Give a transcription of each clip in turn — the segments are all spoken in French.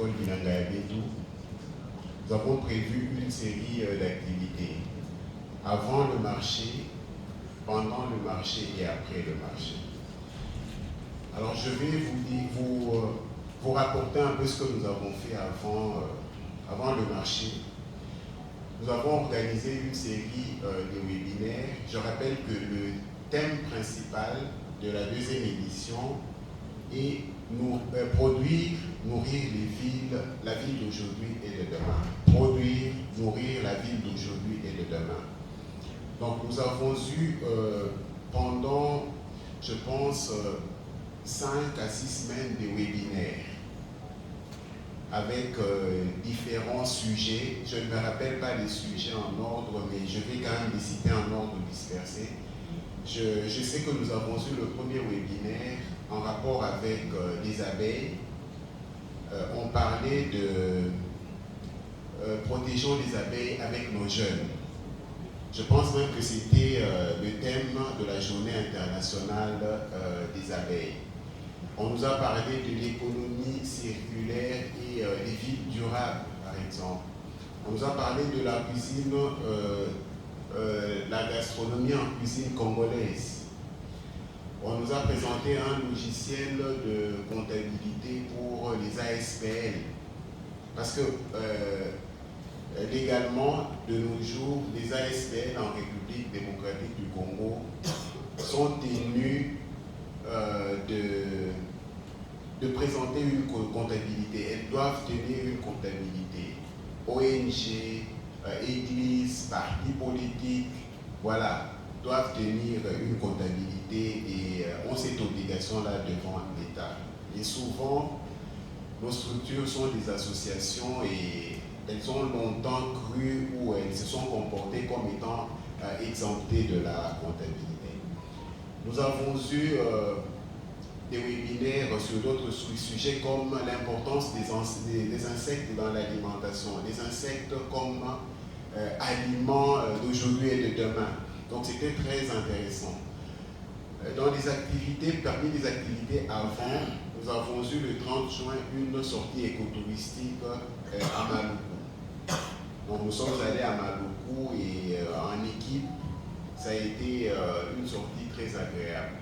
agricole Bilanga ya Betou, nous avons prévu une série d'activités avant le marché, pendant le marché et après le marché. Alors je vais vous rapporter un peu ce que nous avons fait avant le marché. Nous avons organisé une série de webinaires. Je rappelle que le thème principal de la deuxième édition est produire, nourrir la ville d'aujourd'hui et de demain. Produire, nourrir la ville d'aujourd'hui et de demain. Donc nous avons eu pendant, je pense, 5 à 6 semaines de webinaires avec différents sujets. Je ne me rappelle pas les sujets en ordre, mais je vais quand même les citer en ordre dispersé. Je sais que nous avons eu le premier webinaire en rapport avec les abeilles. On parlait de protégeons les abeilles avec nos jeunes. Je pense même que c'était le thème de la journée internationale des abeilles. On nous a parlé de l'économie circulaire et des villes durables, par exemple. On nous a parlé de la cuisine, la gastronomie en cuisine congolaise. On nous a présenté un logiciel de comptabilité pour les ASPL. Parce que légalement, de nos jours, les ASPL en République démocratique du Congo sont tenus de présenter une comptabilité. Elles doivent tenir une comptabilité. ONG, église, partis politiques, voilà, doivent tenir une comptabilité et ont cette obligation-là devant l'État. Et souvent, nos structures sont des associations et elles ont longtemps cru ou elles se sont comportées comme étant exemptées de la comptabilité. Nous avons eu des webinaires sur d'autres sujets comme l'importance des insectes dans l'alimentation, les insectes comme aliments d'aujourd'hui et de demain. Donc c'était très intéressant. Dans les activités, parmi les activités avant, nous avons eu le 30 juin une sortie écotouristique à Maluku. Donc nous sommes allés à Maluku et en équipe, ça a été une sortie très agréable.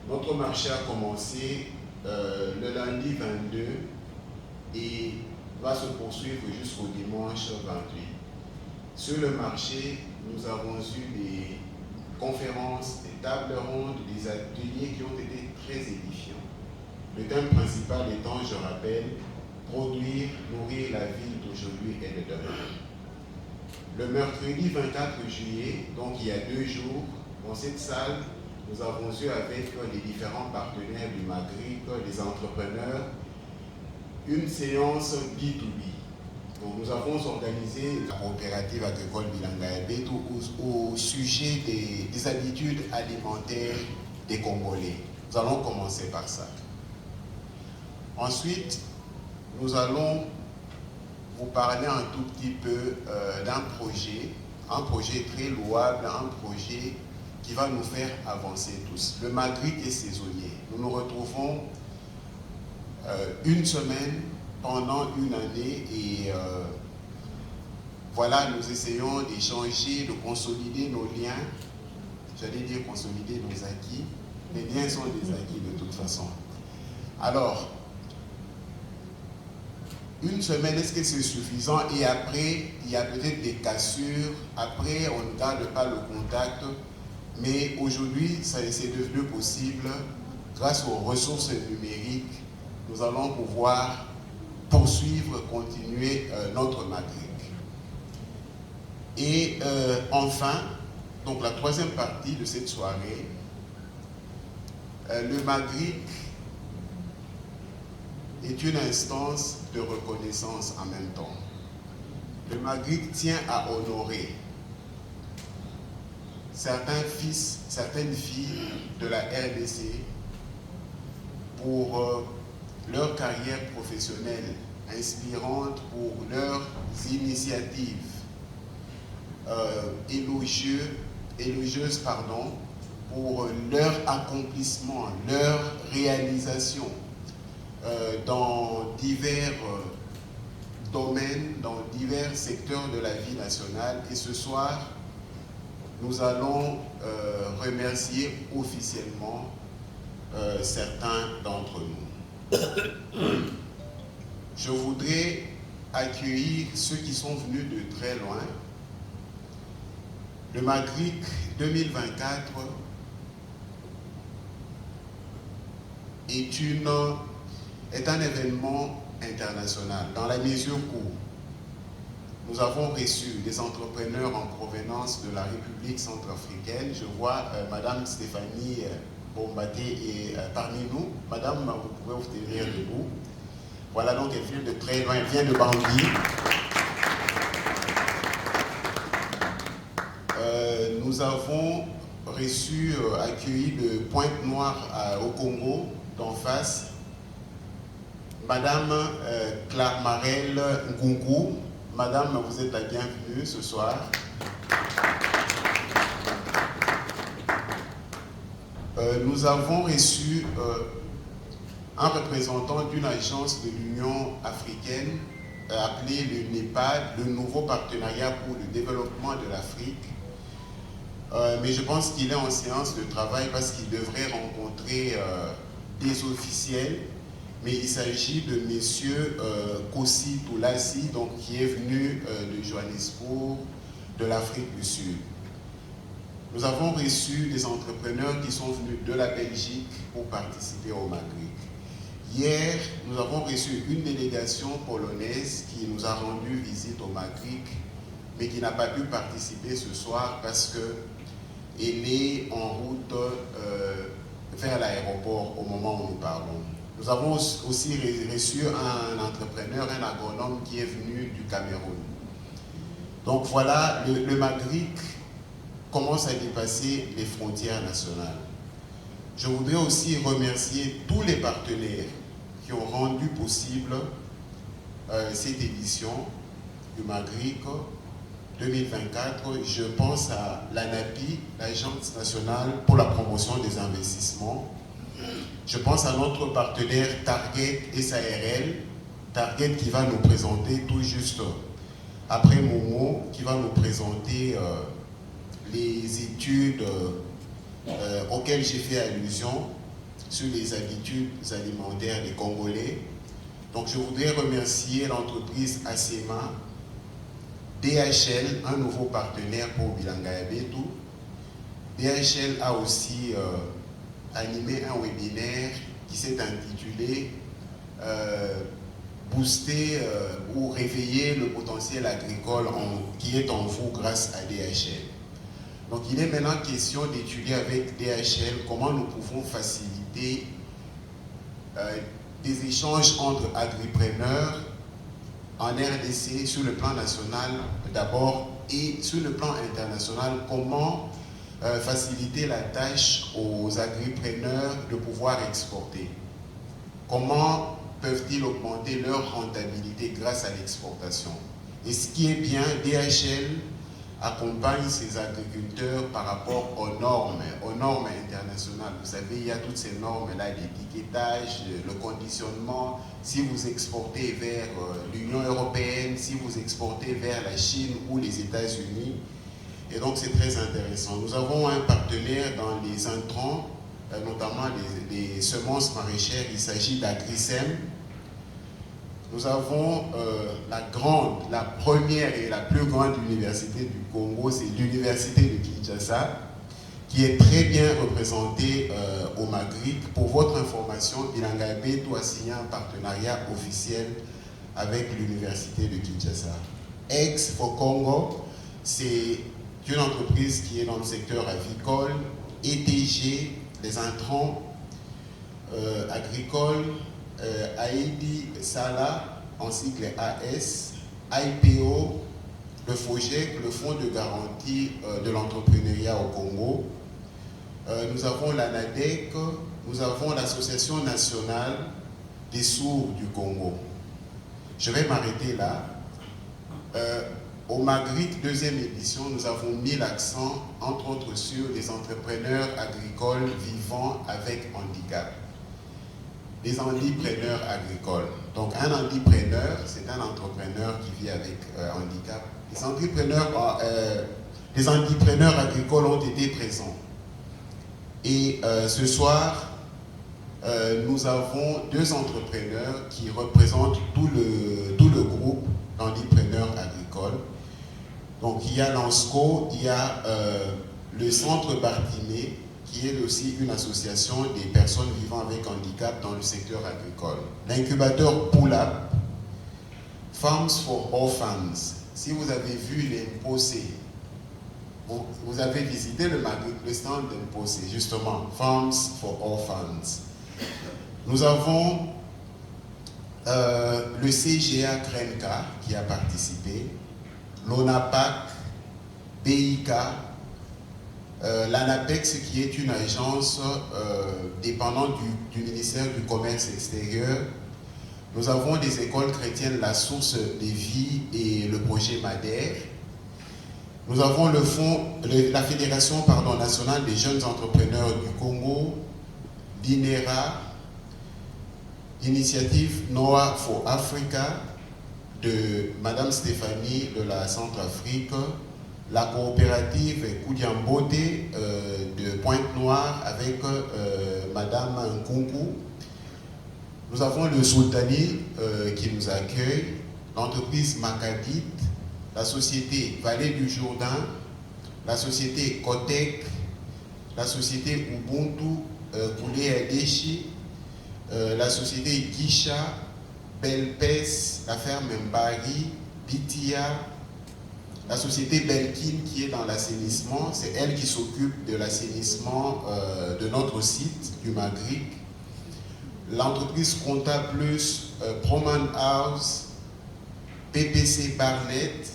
Notre marché a commencé le lundi 22 et va se poursuivre jusqu'au dimanche 28. Sur le marché, nous avons eu des conférences, des tables rondes, des ateliers qui ont été très édifiants. Le thème principal étant, je rappelle, produire, nourrir la ville d'aujourd'hui et de demain. Le mercredi 24 juillet, donc il y a 2 jours, dans cette salle, nous avons eu avec les différents partenaires du Maghreb, les entrepreneurs, une séance B2B. Donc nous avons organisé la coopérative agricole Bilanga ya Betou au sujet des habitudes alimentaires des Congolais. Nous allons commencer par ça. Ensuite, nous allons vous parler un tout petit peu d'un projet très louable, un projet qui va nous faire avancer tous. Le Maghreb est saisonnier. Nous nous retrouvons une semaine pendant une année et voilà, nous essayons d'échanger, de consolider nos liens. J'allais dire consolider nos acquis. Les liens sont des acquis de toute façon. Alors, une semaine, est-ce que c'est suffisant? Et après, il y a peut-être des cassures. Après, on ne garde pas le contact. Mais aujourd'hui, c'est devenu possible grâce aux ressources numériques. Nous allons pouvoir poursuivre, continuer notre Maghreb. Et enfin, donc la troisième partie de cette soirée, le Maghreb est une instance de reconnaissance en même temps. Le Maghreb tient à honorer certains fils, certaines filles de la RDC pour leur carrière professionnelle inspirante, pour leurs initiatives élogieuses, pour leur accomplissement, leur réalisation. dans divers domaines, dans divers secteurs de la vie nationale. Et ce soir, nous allons remercier officiellement certains d'entre nous. Je voudrais accueillir ceux qui sont venus de très loin. Le Magric 2024 est un événement international dans la mesure où nous avons reçu des entrepreneurs en provenance de la République centrafricaine. Je vois Madame Stéphanie Bombaté est parmi nous. Madame, vous pouvez vous tenir debout. Voilà, donc elle vient de très loin, elle vient de Bangui. Nous avons accueilli de Pointe-Noire au Congo, d'en face, Madame Claire Marel Ngungu. Madame, vous êtes la bienvenue ce soir. Nous avons reçu un représentant d'une agence de l'Union africaine appelé le NEPAD, le nouveau partenariat pour le développement de l'Afrique. Mais je pense qu'il est en séance de travail parce qu'il devrait rencontrer des officiels. Mais il s'agit de M. Kossi Toulassi, donc, qui est venu de Johannesburg, de l'Afrique du Sud. Nous avons reçu des entrepreneurs qui sont venus de la Belgique pour participer au Magric. Hier, nous avons reçu une délégation polonaise qui nous a rendu visite au Magric, mais qui n'a pas pu participer ce soir parce qu'elle est en route vers l'aéroport au moment où nous parlons. Nous avons aussi reçu un entrepreneur, un agronome qui est venu du Cameroun. Donc voilà, le Magric commence à dépasser les frontières nationales. Je voudrais aussi remercier tous les partenaires qui ont rendu possible cette édition du Magric 2024. Je pense à l'ANAPI, l'Agence nationale pour la promotion des investissements. Je pense à notre partenaire Target SARL, Target qui va nous présenter tout juste après Momo, qui va nous présenter les études auxquelles j'ai fait allusion sur les habitudes alimentaires des Congolais. Donc je voudrais remercier l'entreprise ASEMA, DHL, un nouveau partenaire pour Bilanga Yabetu. DHL a aussi animé un webinaire qui s'est intitulé Booster ou réveiller le potentiel agricole qui est en vous grâce à DHL. Donc il est maintenant question d'étudier avec DHL comment nous pouvons faciliter des échanges entre agripreneurs en RDC sur le plan national d'abord et sur le plan international, comment faciliter la tâche aux agripreneurs de pouvoir exporter. Comment peuvent-ils augmenter leur rentabilité grâce à l'exportation? Et ce qui est bien, DHL accompagne ces agriculteurs par rapport aux normes internationales. Vous savez, il y a toutes ces normes-là, l'étiquetage, le conditionnement. Si vous exportez vers l'Union européenne, si vous exportez vers la Chine ou les États-Unis. Et donc, c'est très intéressant. Nous avons un partenaire dans les intrants, notamment les semences maraîchères. Il s'agit d'Agrisem. Nous avons la première et la plus grande université du Congo, c'est l'université de Kinshasa, qui est très bien représentée au Magric. Pour votre information, Bilanga Yabetu a signé un partenariat officiel avec l'université de Kinshasa. Ex for Congo, c'est une entreprise qui est dans le secteur avicole, ETG, les intrants agricoles, Aidi Sala, en sigle AS, IPO, le FOGEC, le Fonds de garantie de l'entrepreneuriat au Congo. Nous avons l'ANADEC, nous avons l'Association nationale des sourds du Congo. Je vais m'arrêter là. Au Magric, deuxième édition, nous avons mis l'accent, entre autres, sur les entrepreneurs agricoles vivant avec handicap. les handipreneurs agricoles. Donc un handipreneur, c'est un entrepreneur qui vit avec handicap. Les handipreneurs agricoles ont été présents. Et ce soir, nous avons 2 entrepreneurs qui représentent tout le groupe d'handipreneurs agricoles. Donc il y a l'ANSCO, il y a le Centre Bartimée, qui est aussi une association des personnes vivant avec handicap dans le secteur agricole. L'incubateur Pull-Up, Farms for Orphans. Si vous avez vu les Mposé, vous avez visité le stand de Mposé, justement, Farms for Orphans. Nous avons le CGA Krenka qui a participé, l'ONAPAC, BIK, l'ANAPEX qui est une agence dépendante du ministère du Commerce extérieur. Nous avons des écoles chrétiennes, la Source des Vies et le projet Madère. Nous avons la Fédération nationale des jeunes entrepreneurs du Congo, l'INERA, l'initiative Noah for Africa de Madame Stéphanie de la Centrafrique, la coopérative Koudiambote de Pointe-Noire avec Madame Nkunku. Nous avons le Sultani qui nous accueille, l'entreprise Macadit, la société Vallée du Jourdain, la société Cotec, la société Ubuntu Koulé Adeshi, la société Gisha, Belpes, la ferme Mbari, Bitia, la société Belkin qui est dans l'assainissement, c'est elle qui s'occupe de l'assainissement de notre site du Maghreb. L'entreprise Compta Plus, Proman House, PPC Barnett.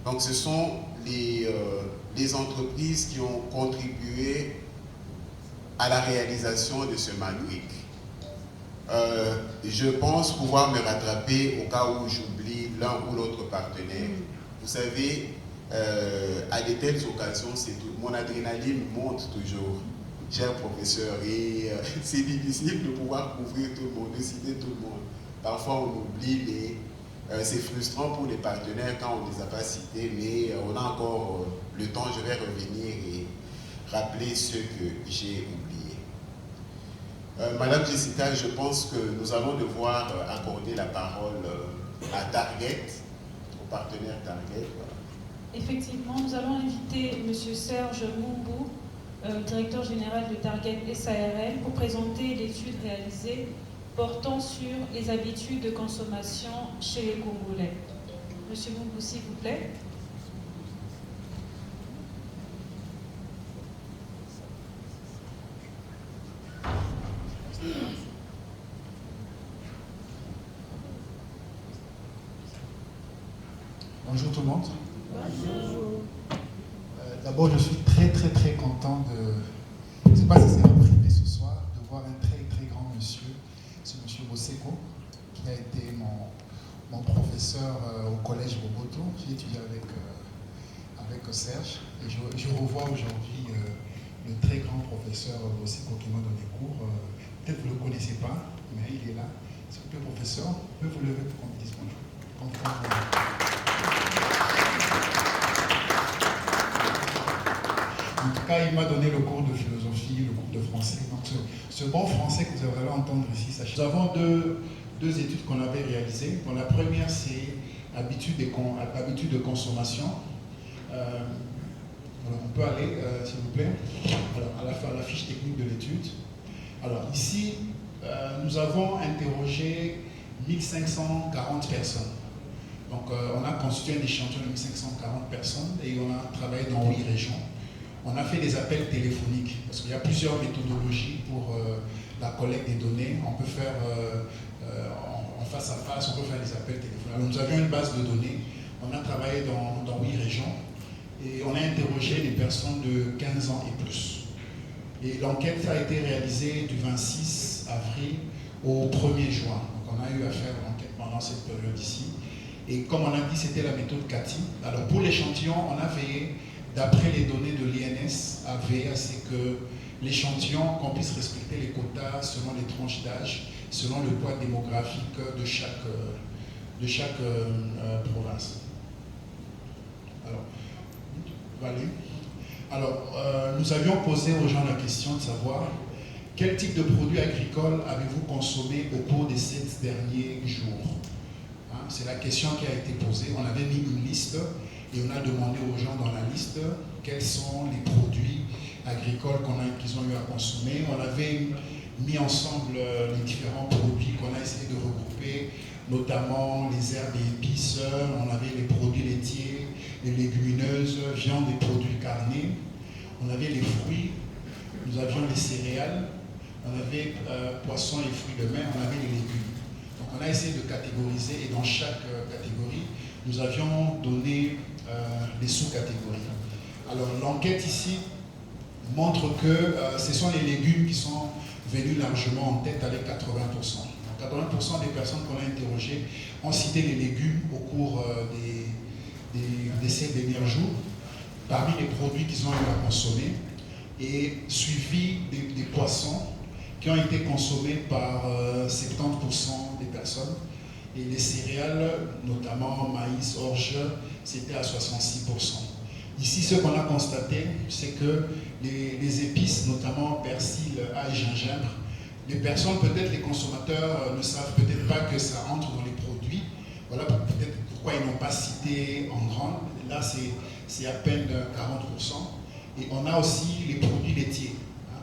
Donc ce sont les entreprises qui ont contribué à la réalisation de ce Maghreb. Je pense pouvoir me rattraper au cas où j'oublie l'un ou l'autre partenaire. Vous savez, à de telles occasions, mon adrénaline monte toujours, cher professeur, et c'est difficile de pouvoir couvrir tout le monde, de citer tout le monde. Parfois, on oublie, c'est frustrant pour les partenaires quand on ne les a pas cités, mais on a encore le temps. Je vais revenir et rappeler ceux que j'ai oubliés. Madame Jessica, je pense que nous allons devoir accorder la parole à Target, au partenaire Target. Voilà. Effectivement, nous allons inviter M. Serge Moubou, directeur général de Target SARL, pour présenter l'étude réalisée portant sur les habitudes de consommation chez les Congolais. Monsieur Moubou, s'il vous plaît. Bonjour tout le monde. Bonjour. D'abord, je suis très content de, je ne sais pas si c'est en privé ce soir, de voir un très grand monsieur, c'est monsieur Boseko, qui a été mon professeur au collège Boboto. J'ai étudié avec Serge, et je revois aujourd'hui le très grand professeur Boseko qui m'a donné cours. Peut-être que vous ne le connaissez pas, mais il est là. S'il vous plaît, professeur, vous pouvez vous lever pour qu'on me dise bonjour. En tout cas, il m'a donné le cours de philosophie, le cours de français. Donc, ce bon français que vous allez entendre ici, sachez. Nous avons deux études qu'on avait réalisées. Bon, la première, c'est habitude de consommation. Alors, on peut aller, s'il vous plaît, alors, à la fiche technique de l'étude. Alors, ici, nous avons interrogé 1540 personnes. Donc, on a constitué un échantillon de 1540 personnes et on a travaillé dans 8 régions. On a fait des appels téléphoniques parce qu'il y a plusieurs méthodologies pour la collecte des données. On peut faire en face à face, on peut faire des appels téléphoniques. Alors, nous avions une base de données. On a travaillé dans 8 régions et on a interrogé les personnes de 15 ans et plus. Et l'enquête a été réalisée du 26 avril au 1er juin. Donc, on a eu à faire l'enquête pendant cette période ici. Et comme on a dit, c'était la méthode CATI. Alors pour l'échantillon, on a veillé, d'après les données de l'INS, à veiller à ce que l'échantillon, qu'on puisse respecter les quotas selon les tranches d'âge selon le poids démographique de chaque province. Nous avions posé aux gens la question de savoir quel type de produits agricoles avez-vous consommé au cours des 7 derniers jours. C'est la question qui a été posée. On avait mis une liste et on a demandé aux gens dans la liste quels sont les produits agricoles qu'ils ont eu à consommer. On avait mis ensemble les différents produits qu'on a essayé de regrouper, notamment les herbes et épices, on avait les produits laitiers, les légumineuses, viande et produits carnés, on avait les fruits, nous avions les céréales, on avait poissons et fruits de mer, on avait les légumes. Donc on a essayé de catégoriser et dans chaque catégorie, nous avions donné les sous-catégories. Alors l'enquête ici montre que ce sont les légumes qui sont venus largement en tête avec 80%. 80% des personnes qu'on a interrogées ont cité les légumes au cours des 7 derniers jours, parmi les produits qu'ils ont eu à consommer, et suivi des poissons qui ont été consommés par 70% des personnes, et les céréales, notamment maïs, orge, c'était à 66%. Ici, ce qu'on a constaté, c'est que les épices, notamment persil, ail, gingembre, les personnes, peut-être les consommateurs, ne savent peut-être pas que ça entre dans les produits. Voilà peut-être pourquoi ils n'ont pas cité en grand. Là, c'est à peine 40%. Et on a aussi les produits laitiers.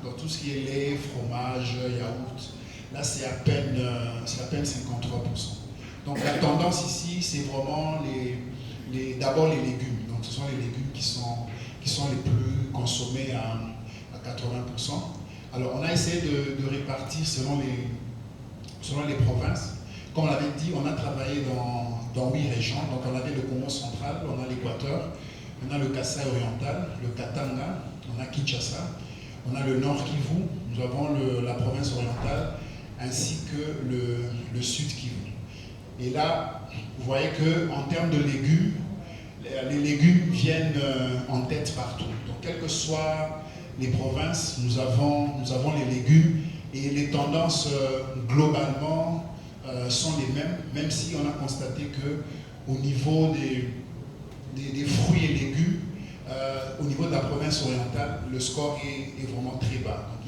Donc tout ce qui est lait, fromage, yaourt, là, c'est à peine 53%. Donc la tendance ici, c'est vraiment d'abord les légumes. Donc ce sont les légumes qui sont les plus consommés à 80%. Alors on a essayé de répartir selon les provinces. Comme on l'avait dit, on a travaillé dans 8 régions. Donc on avait le Congo central, on a l'Équateur, on a le Kasaï oriental, le Katanga, on a Kinshasa, on a le Nord Kivu, nous avons la province orientale, ainsi que le Sud Kivu. Et là, vous voyez qu'en termes de légumes, les légumes viennent en tête partout. Donc, quelles que soient les provinces, nous avons les légumes et les tendances globalement sont les mêmes, même si on a constaté qu'au niveau des fruits et légumes, au niveau de la province orientale, le score est vraiment très bas. Donc,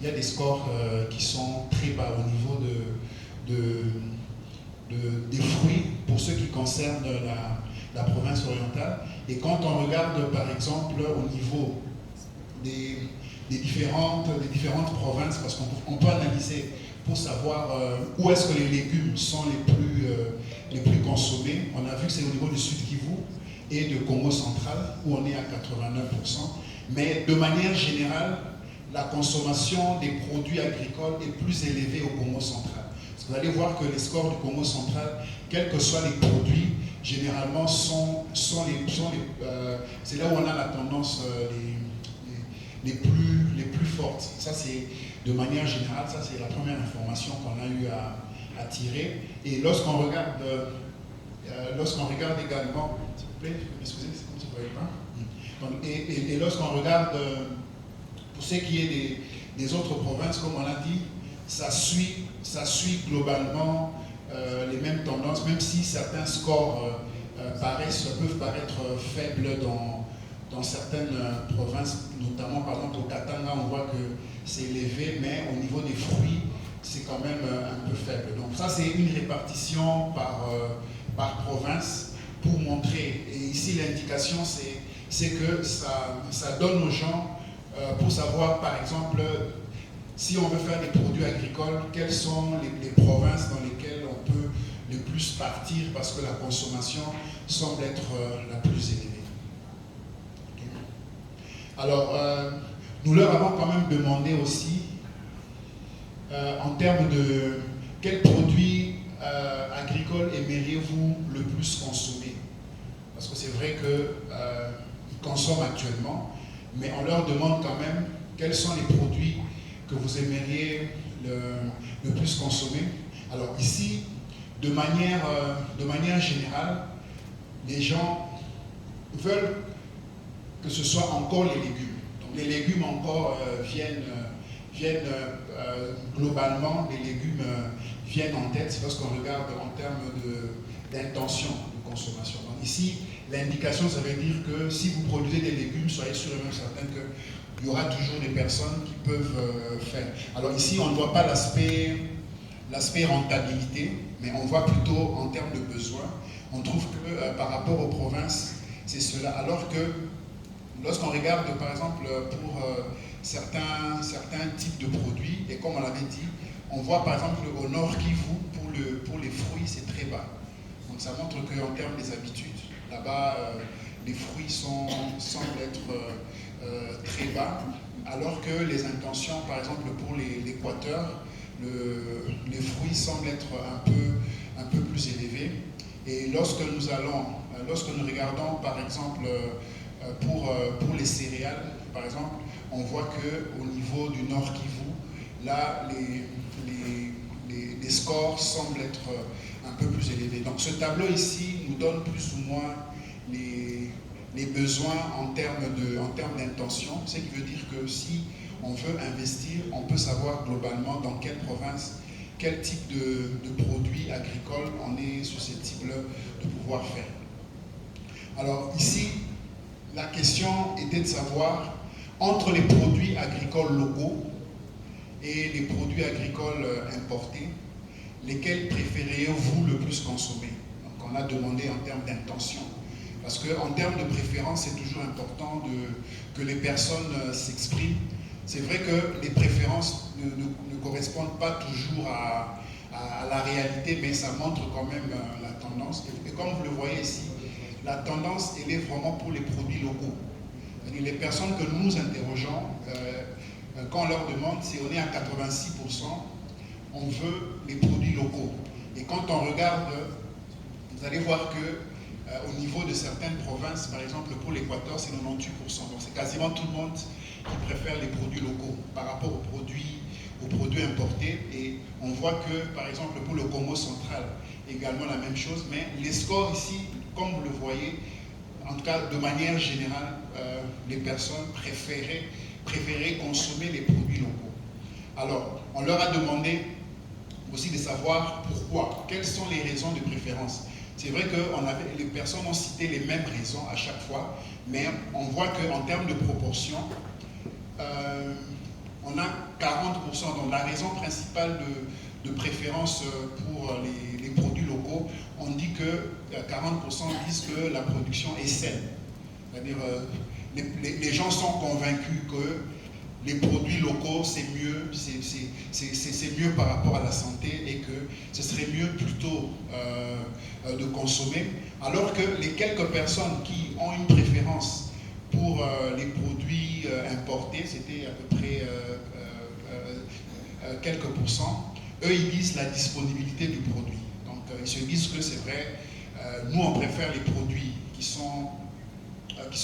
il y a des scores qui sont très bas au niveau des fruits pour ce qui concerne la province orientale. Et quand on regarde par exemple au niveau des différentes provinces, parce qu'on peut analyser pour savoir où est-ce que les légumes sont les plus consommés, on a vu que c'est au niveau du Sud Kivu et de Congo central où on est à 89%. Mais de manière générale, la consommation des produits agricoles est plus élevée au Congo central. Parce que vous allez voir que les scores du Congo central, quels que soient les produits, généralement c'est là où on a la tendance les plus fortes. Ça c'est de manière générale, ça c'est la première information qu'on a eu à tirer. Et lorsqu'on regarde également, s'il vous plaît, excusez, c'est comme si vous ne voyez pas. Et lorsqu'on regarde, pour ce qui est des autres provinces, comme on l'a dit, ça suit globalement les mêmes tendances, même si certains scores peuvent paraître faibles dans certaines provinces, notamment par exemple au Katanga, on voit que c'est élevé, mais au niveau des fruits, c'est quand même un peu faible. Donc ça, c'est une répartition par province pour montrer. Et ici, l'indication, c'est que ça donne aux gens, pour savoir, par exemple, si on veut faire des produits agricoles, quelles sont les provinces dans lesquelles on peut le plus partir parce que la consommation semble être la plus élevée. Alors, nous leur avons quand même demandé aussi, en termes de quels produits agricoles aimeriez-vous le plus consommer? Parce que c'est vrai qu'ils consomment actuellement, mais on leur demande quand même quels sont les produits que vous aimeriez le plus consommer. Alors ici, de manière générale, les gens veulent que ce soit encore les légumes. Donc les légumes encore viennent viennent globalement, les légumes viennent en tête lorsqu'on regarde en termes d'intention de consommation. Donc ici, l'indication, ça veut dire que si vous produisez des légumes, soyez sûr et même certain qu'il y aura toujours des personnes qui peuvent faire. Alors ici, on ne voit pas l'aspect rentabilité, mais on voit plutôt en termes de besoins. On trouve que par rapport aux provinces, c'est cela. Alors que lorsqu'on regarde, par exemple, pour certains types de produits, et comme on l'avait dit, on voit par exemple au Nord Kivu, pour les fruits, c'est très bas. Donc ça montre qu'en termes des habitudes, là-bas, les fruits semblent être très bas, alors que les intentions, par exemple pour l'Équateur, les fruits semblent être un peu plus élevés. Et lorsque nous regardons par exemple pour les céréales, par exemple, on voit qu'au niveau du Nord Kivu, là, les scores semblent être un peu plus élevés. Donc ce tableau ici nous donne plus ou moins les besoins en termes d'intention, ce qui veut dire que si on veut investir, on peut savoir globalement dans quelle province, quel type de produits agricoles on est susceptible de pouvoir faire. Alors ici, la question était de savoir, entre les produits agricoles locaux et les produits agricoles importés, lesquels préférez-vous le plus consommer? Donc on a demandé en termes d'intention. Parce qu'en termes de préférence, c'est toujours important que les personnes s'expriment. C'est vrai que les préférences ne correspondent pas toujours à la réalité, mais ça montre quand même la tendance. Et comme vous le voyez ici, la tendance, elle est vraiment pour les produits locaux. Les personnes que nous interrogeons, quand on leur demande, si on est à 86%, on veut les produits locaux. Et quand on regarde, vous allez voir que au niveau de certaines provinces, par exemple pour l'Équateur, c'est 98%. Donc c'est quasiment tout le monde qui préfère les produits locaux par rapport aux produits importés. Et on voit que, par exemple, pour le Congo central, également la même chose. Mais les scores ici, comme vous le voyez, en tout cas de manière générale, les personnes préféraient consommer les produits locaux. Alors, on leur a demandé aussi de savoir pourquoi, quelles sont les raisons de préférence. C'est vrai que les personnes ont cité les mêmes raisons à chaque fois, mais on voit qu'en termes de proportion, on a 40%. Donc la raison principale de préférence pour les produits locaux, on dit que 40% disent que la production est saine. C'est-à-dire les gens sont convaincus que les produits locaux, c'est mieux, c'est mieux par rapport à la santé et que ce serait mieux plutôt de consommer. Alors que les quelques personnes qui ont une préférence pour les produits importés, c'était à peu près quelques pourcents, eux ils disent la disponibilité du produit. Donc ils se disent que c'est vrai, nous on préfère les produits qui sont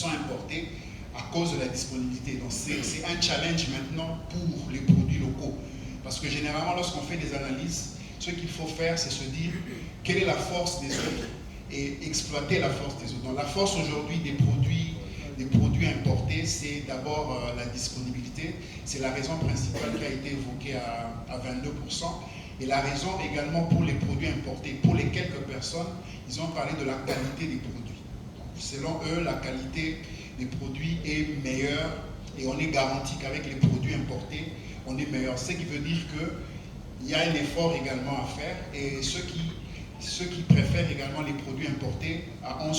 importés à cause de la disponibilité. Donc c'est un challenge maintenant pour les produits locaux. Parce que généralement lorsqu'on fait des analyses, ce qu'il faut faire c'est se dire quelle est la force des autres et exploiter la force des autres. Donc la force aujourd'hui des produits importés, c'est d'abord la disponibilité. C'est la raison principale qui a été évoquée à 22%. Et la raison également pour les produits importés, pour les quelques personnes, ils ont parlé de la qualité des produits. Donc, selon eux, la qualité des produits est meilleure et on est garanti qu'avec les produits importés, on est meilleur. Ce qui veut dire qu'il y a un effort également à faire et ceux qui préfèrent également les produits importés à 11%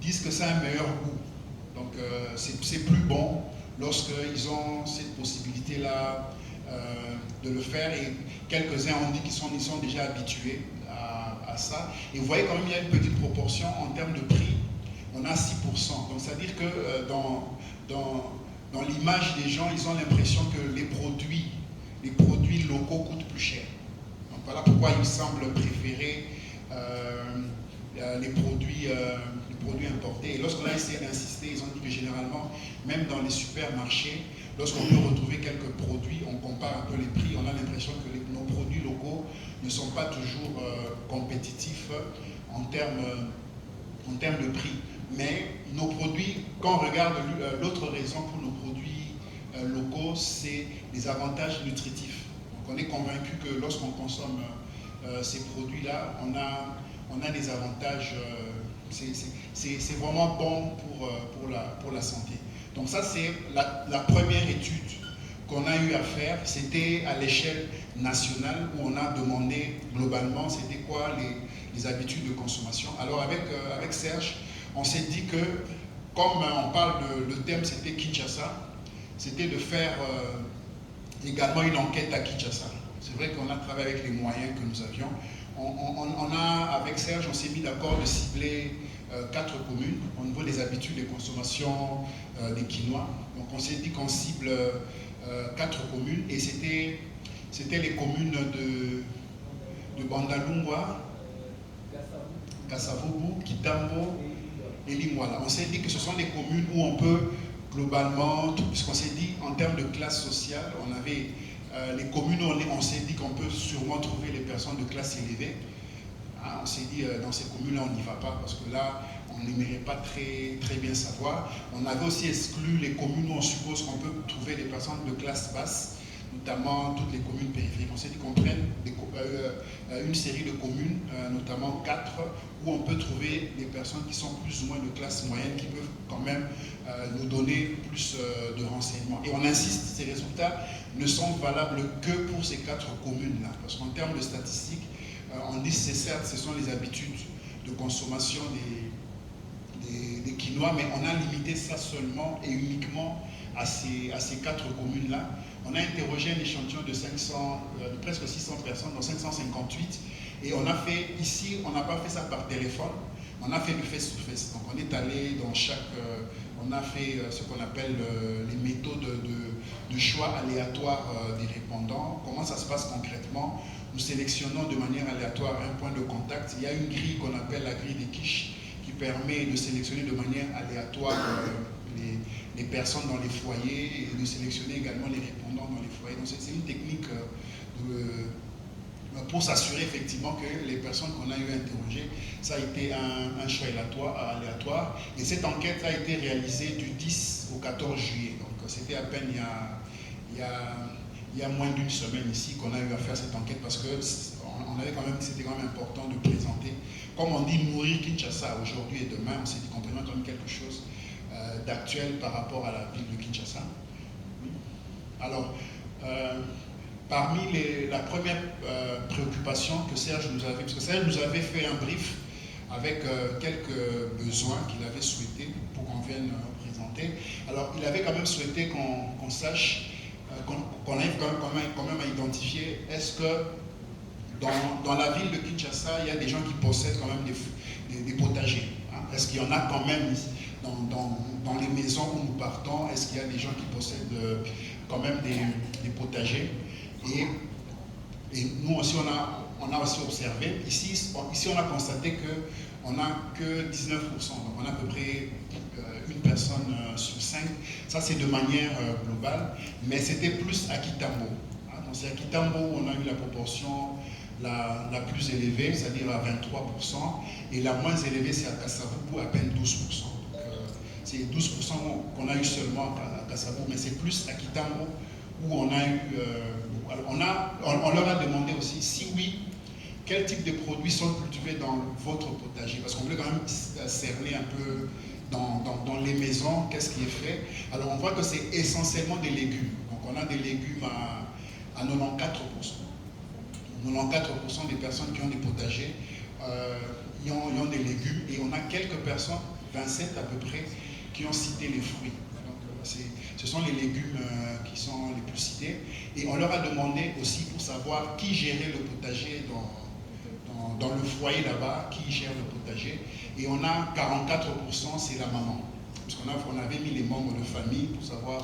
disent que c'est un meilleur goût. Donc c'est plus bon lorsqu'ils ont cette possibilité-là de le faire et quelques-uns ont dit qu'ils sont déjà habitués à ça. Et vous voyez quand même il y a une petite proportion en termes de prix, on a 6%. Donc c'est-à-dire que dans l'image des gens, ils ont l'impression que les produits locaux coûtent plus cher. Donc voilà pourquoi ils semblent préférer les produits importés. Et lorsqu'on a essayé d'insister, ils ont dit que généralement, même dans les supermarchés, lorsqu'on peut retrouver quelques produits, on compare un peu les prix, on a l'impression que nos produits locaux ne sont pas toujours compétitifs en termes de prix. Mais nos produits, quand on regarde l'autre raison pour nos produits locaux, c'est les avantages nutritifs. Donc on est convaincu que lorsqu'on consomme ces produits-là, on a des avantages, c'est vraiment bon pour la santé. Donc ça, c'est la première étude qu'on a eu à faire. C'était à l'échelle nationale où on a demandé globalement c'était quoi les habitudes de consommation. Alors avec Serge, on s'est dit que, comme on parle le thème c'était Kinshasa, c'était de faire également une enquête à Kinshasa. C'est vrai qu'on a travaillé avec les moyens que nous avions. Avec Serge, on s'est mis d'accord de cibler 4 communes au niveau des habitudes de consommation des quinois. Donc on s'est dit qu'on cible 4 communes et c'était les communes de Bandalungwa, Kasavubu, Kitambo et Limwala. On s'est dit que ce sont des communes où on peut globalement, puisqu'on s'est dit en termes de classe sociale, on avait les communes où on s'est dit qu'on peut sûrement trouver les personnes de classe élevée. Hein, on s'est dit dans ces communes-là on n'y va pas parce que là on n'aimerait pas très bien savoir. On avait aussi exclu les communes où on suppose qu'on peut trouver des personnes de classe basse, notamment toutes les communes périphériques. On s'est dit qu'on prenne une série de communes, notamment 4, où on peut trouver des personnes qui sont plus ou moins de classe moyenne, qui peuvent quand même nous donner plus de renseignements. Et on insiste, ces résultats ne sont valables que pour ces 4 communes-là. Parce qu'en termes de statistiques, on dit que certes, ce sont les habitudes de consommation des quinois, mais on a limité ça seulement et uniquement à ces 4 communes-là. On a interrogé un échantillon de presque 600 personnes, dans 558, et on a fait, ici, on n'a pas fait ça par téléphone, on a fait du face-to-face. Donc on est allé dans on a fait ce qu'on appelle les méthodes de choix aléatoires des répondants. Comment ça se passe concrètement? Nous sélectionnons de manière aléatoire un point de contact. Il y a une grille qu'on appelle la grille des quiches qui permet de sélectionner de manière aléatoire les personnes dans les foyers et de sélectionner également les répondants dans les foyers. Donc c'est une technique pour s'assurer effectivement que les personnes qu'on a eu à interroger, ça a été un choix aléatoire. Et cette enquête a été réalisée du 10 au 14 juillet. Donc c'était à peine il y a moins d'une semaine ici qu'on a eu à faire cette enquête parce que c'était quand même important de présenter. Comme on dit nourrir Kinshasa aujourd'hui et demain, on s'est dit qu'on présente quand même quelque chose d'actuel par rapport à la ville de Kinshasa. Alors, parmi la première préoccupation que Serge nous avait, parce que Serge nous avait fait un brief avec quelques besoins qu'il avait souhaité pour qu'on vienne présenter. Alors, il avait quand même souhaité qu'on sache, qu'on arrive quand même à identifier, est-ce que dans la ville de Kinshasa, il y a des gens qui possèdent quand même des potagers, hein? Est-ce qu'il y en a quand même dans les maisons où nous partons, est-ce qu'il y a des gens qui possèdent quand même des potagers? Et nous aussi, on a aussi observé, ici on a constaté qu'on n'a que 19%, donc on a à peu près une personne sur 5, ça c'est de manière globale, mais c'était plus à Kitambo. Hein? Donc c'est à Kitambo où on a eu la proportion la plus élevée, c'est-à-dire à 23%, et la moins élevée c'est à Kasavubu, à peine 12%. C'est 12% qu'on a eu seulement à Kasavubu, mais c'est plus à Kitambo où on a eu... on leur a demandé aussi, si oui, quel type de produits sont cultivés dans votre potager, parce qu'on voulait quand même cerner un peu dans les maisons, qu'est-ce qui est fait. Alors on voit que c'est essentiellement des légumes. Donc on a des légumes à 94%. 94% des personnes qui ont des potagers y ont des légumes, et on a quelques personnes, 27 à peu près, qui ont cité les fruits. Donc, ce sont les légumes qui sont les plus cités. Et on leur a demandé aussi pour savoir qui gérait le potager dans le foyer là-bas, qui gère le potager. Et on a 44%, c'est la maman. Parce qu'on avait mis les membres de famille pour savoir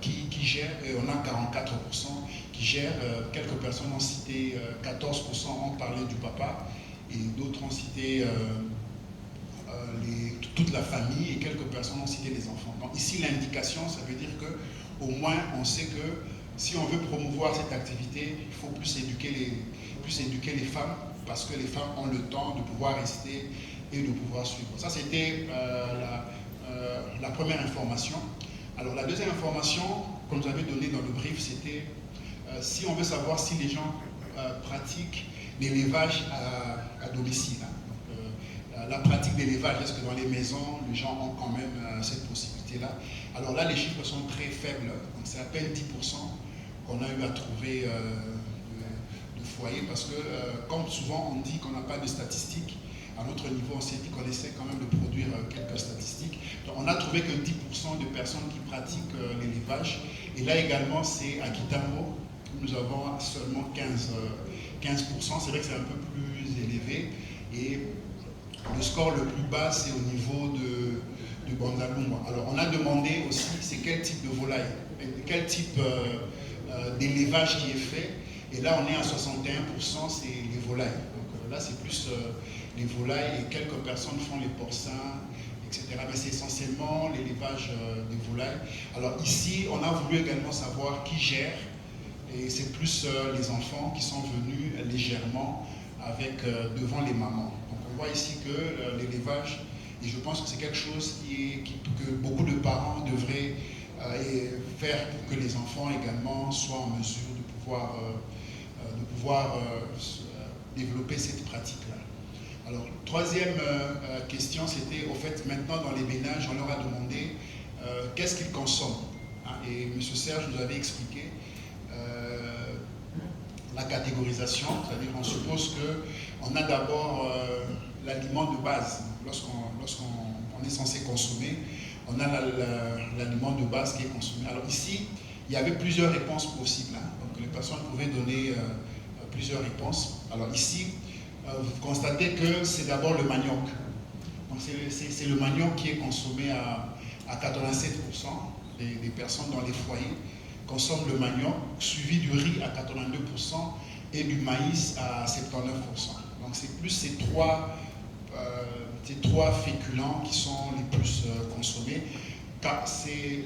qui gère, et on a 44% qui gèrent. Quelques personnes ont cité, 14% ont parlé du papa, et d'autres ont cité toute la famille, et quelques personnes ont cité les enfants. Donc ici, l'indication, ça veut dire qu'au moins, on sait que si on veut promouvoir cette activité, il faut plus éduquer les femmes, parce que les femmes ont le temps de pouvoir rester et de pouvoir suivre. Ça, c'était la première information. Alors la deuxième information qu'on nous avait donnée dans le brief, c'était si on veut savoir si les gens pratiquent l'élevage à domicile. Donc, la pratique d'élevage, est-ce que dans les maisons, les gens ont quand même cette possibilité-là? Alors là, les chiffres sont très faibles. Donc c'est à peine 10% qu'on a eu à trouver de foyers, parce que, comme souvent on dit qu'on n'a pas de statistiques, à notre niveau, on s'est dit qu'on essaie quand même de produire quelques statistiques. Donc, on a trouvé que 10% de personnes qui pratiquent l'élevage. Et là également, c'est à Kitambo, où nous avons seulement 15%. C'est vrai que c'est un peu plus élevé. Et le score le plus bas, c'est au niveau de Bandalungwa. Alors, on a demandé aussi, c'est quel type de volaille, quel type d'élevage qui est fait. Et là, on est à 61%, c'est les volailles. Donc là, c'est plus les volailles, et quelques personnes font les porcins, etc. Mais c'est essentiellement l'élevage des volailles. Alors ici, on a voulu également savoir qui gère, et c'est plus les enfants qui sont venus légèrement devant les mamans. Donc on voit ici que l'élevage, et je pense que c'est quelque chose que beaucoup de parents devraient faire pour que les enfants également soient en mesure de pouvoir développer cette pratique-là. Alors, troisième question, c'était, au fait, maintenant dans les ménages, on leur a demandé qu'est-ce qu'ils consomment. Et M. Serge nous avait expliqué la catégorisation, c'est-à-dire qu'on suppose qu'on a d'abord l'aliment de base. Lorsqu'on est censé consommer, on a l'aliment de base qui est consommé. Alors ici, il y avait plusieurs réponses possibles. Donc les personnes pouvaient donner plusieurs réponses. Alors ici, vous constatez que c'est d'abord le manioc. Donc c'est le manioc qui est consommé à 87%. Des personnes dans les foyers consomment le manioc, suivi du riz à 82% et du maïs à 79%. Donc c'est plus ces trois féculents qui sont les plus consommés.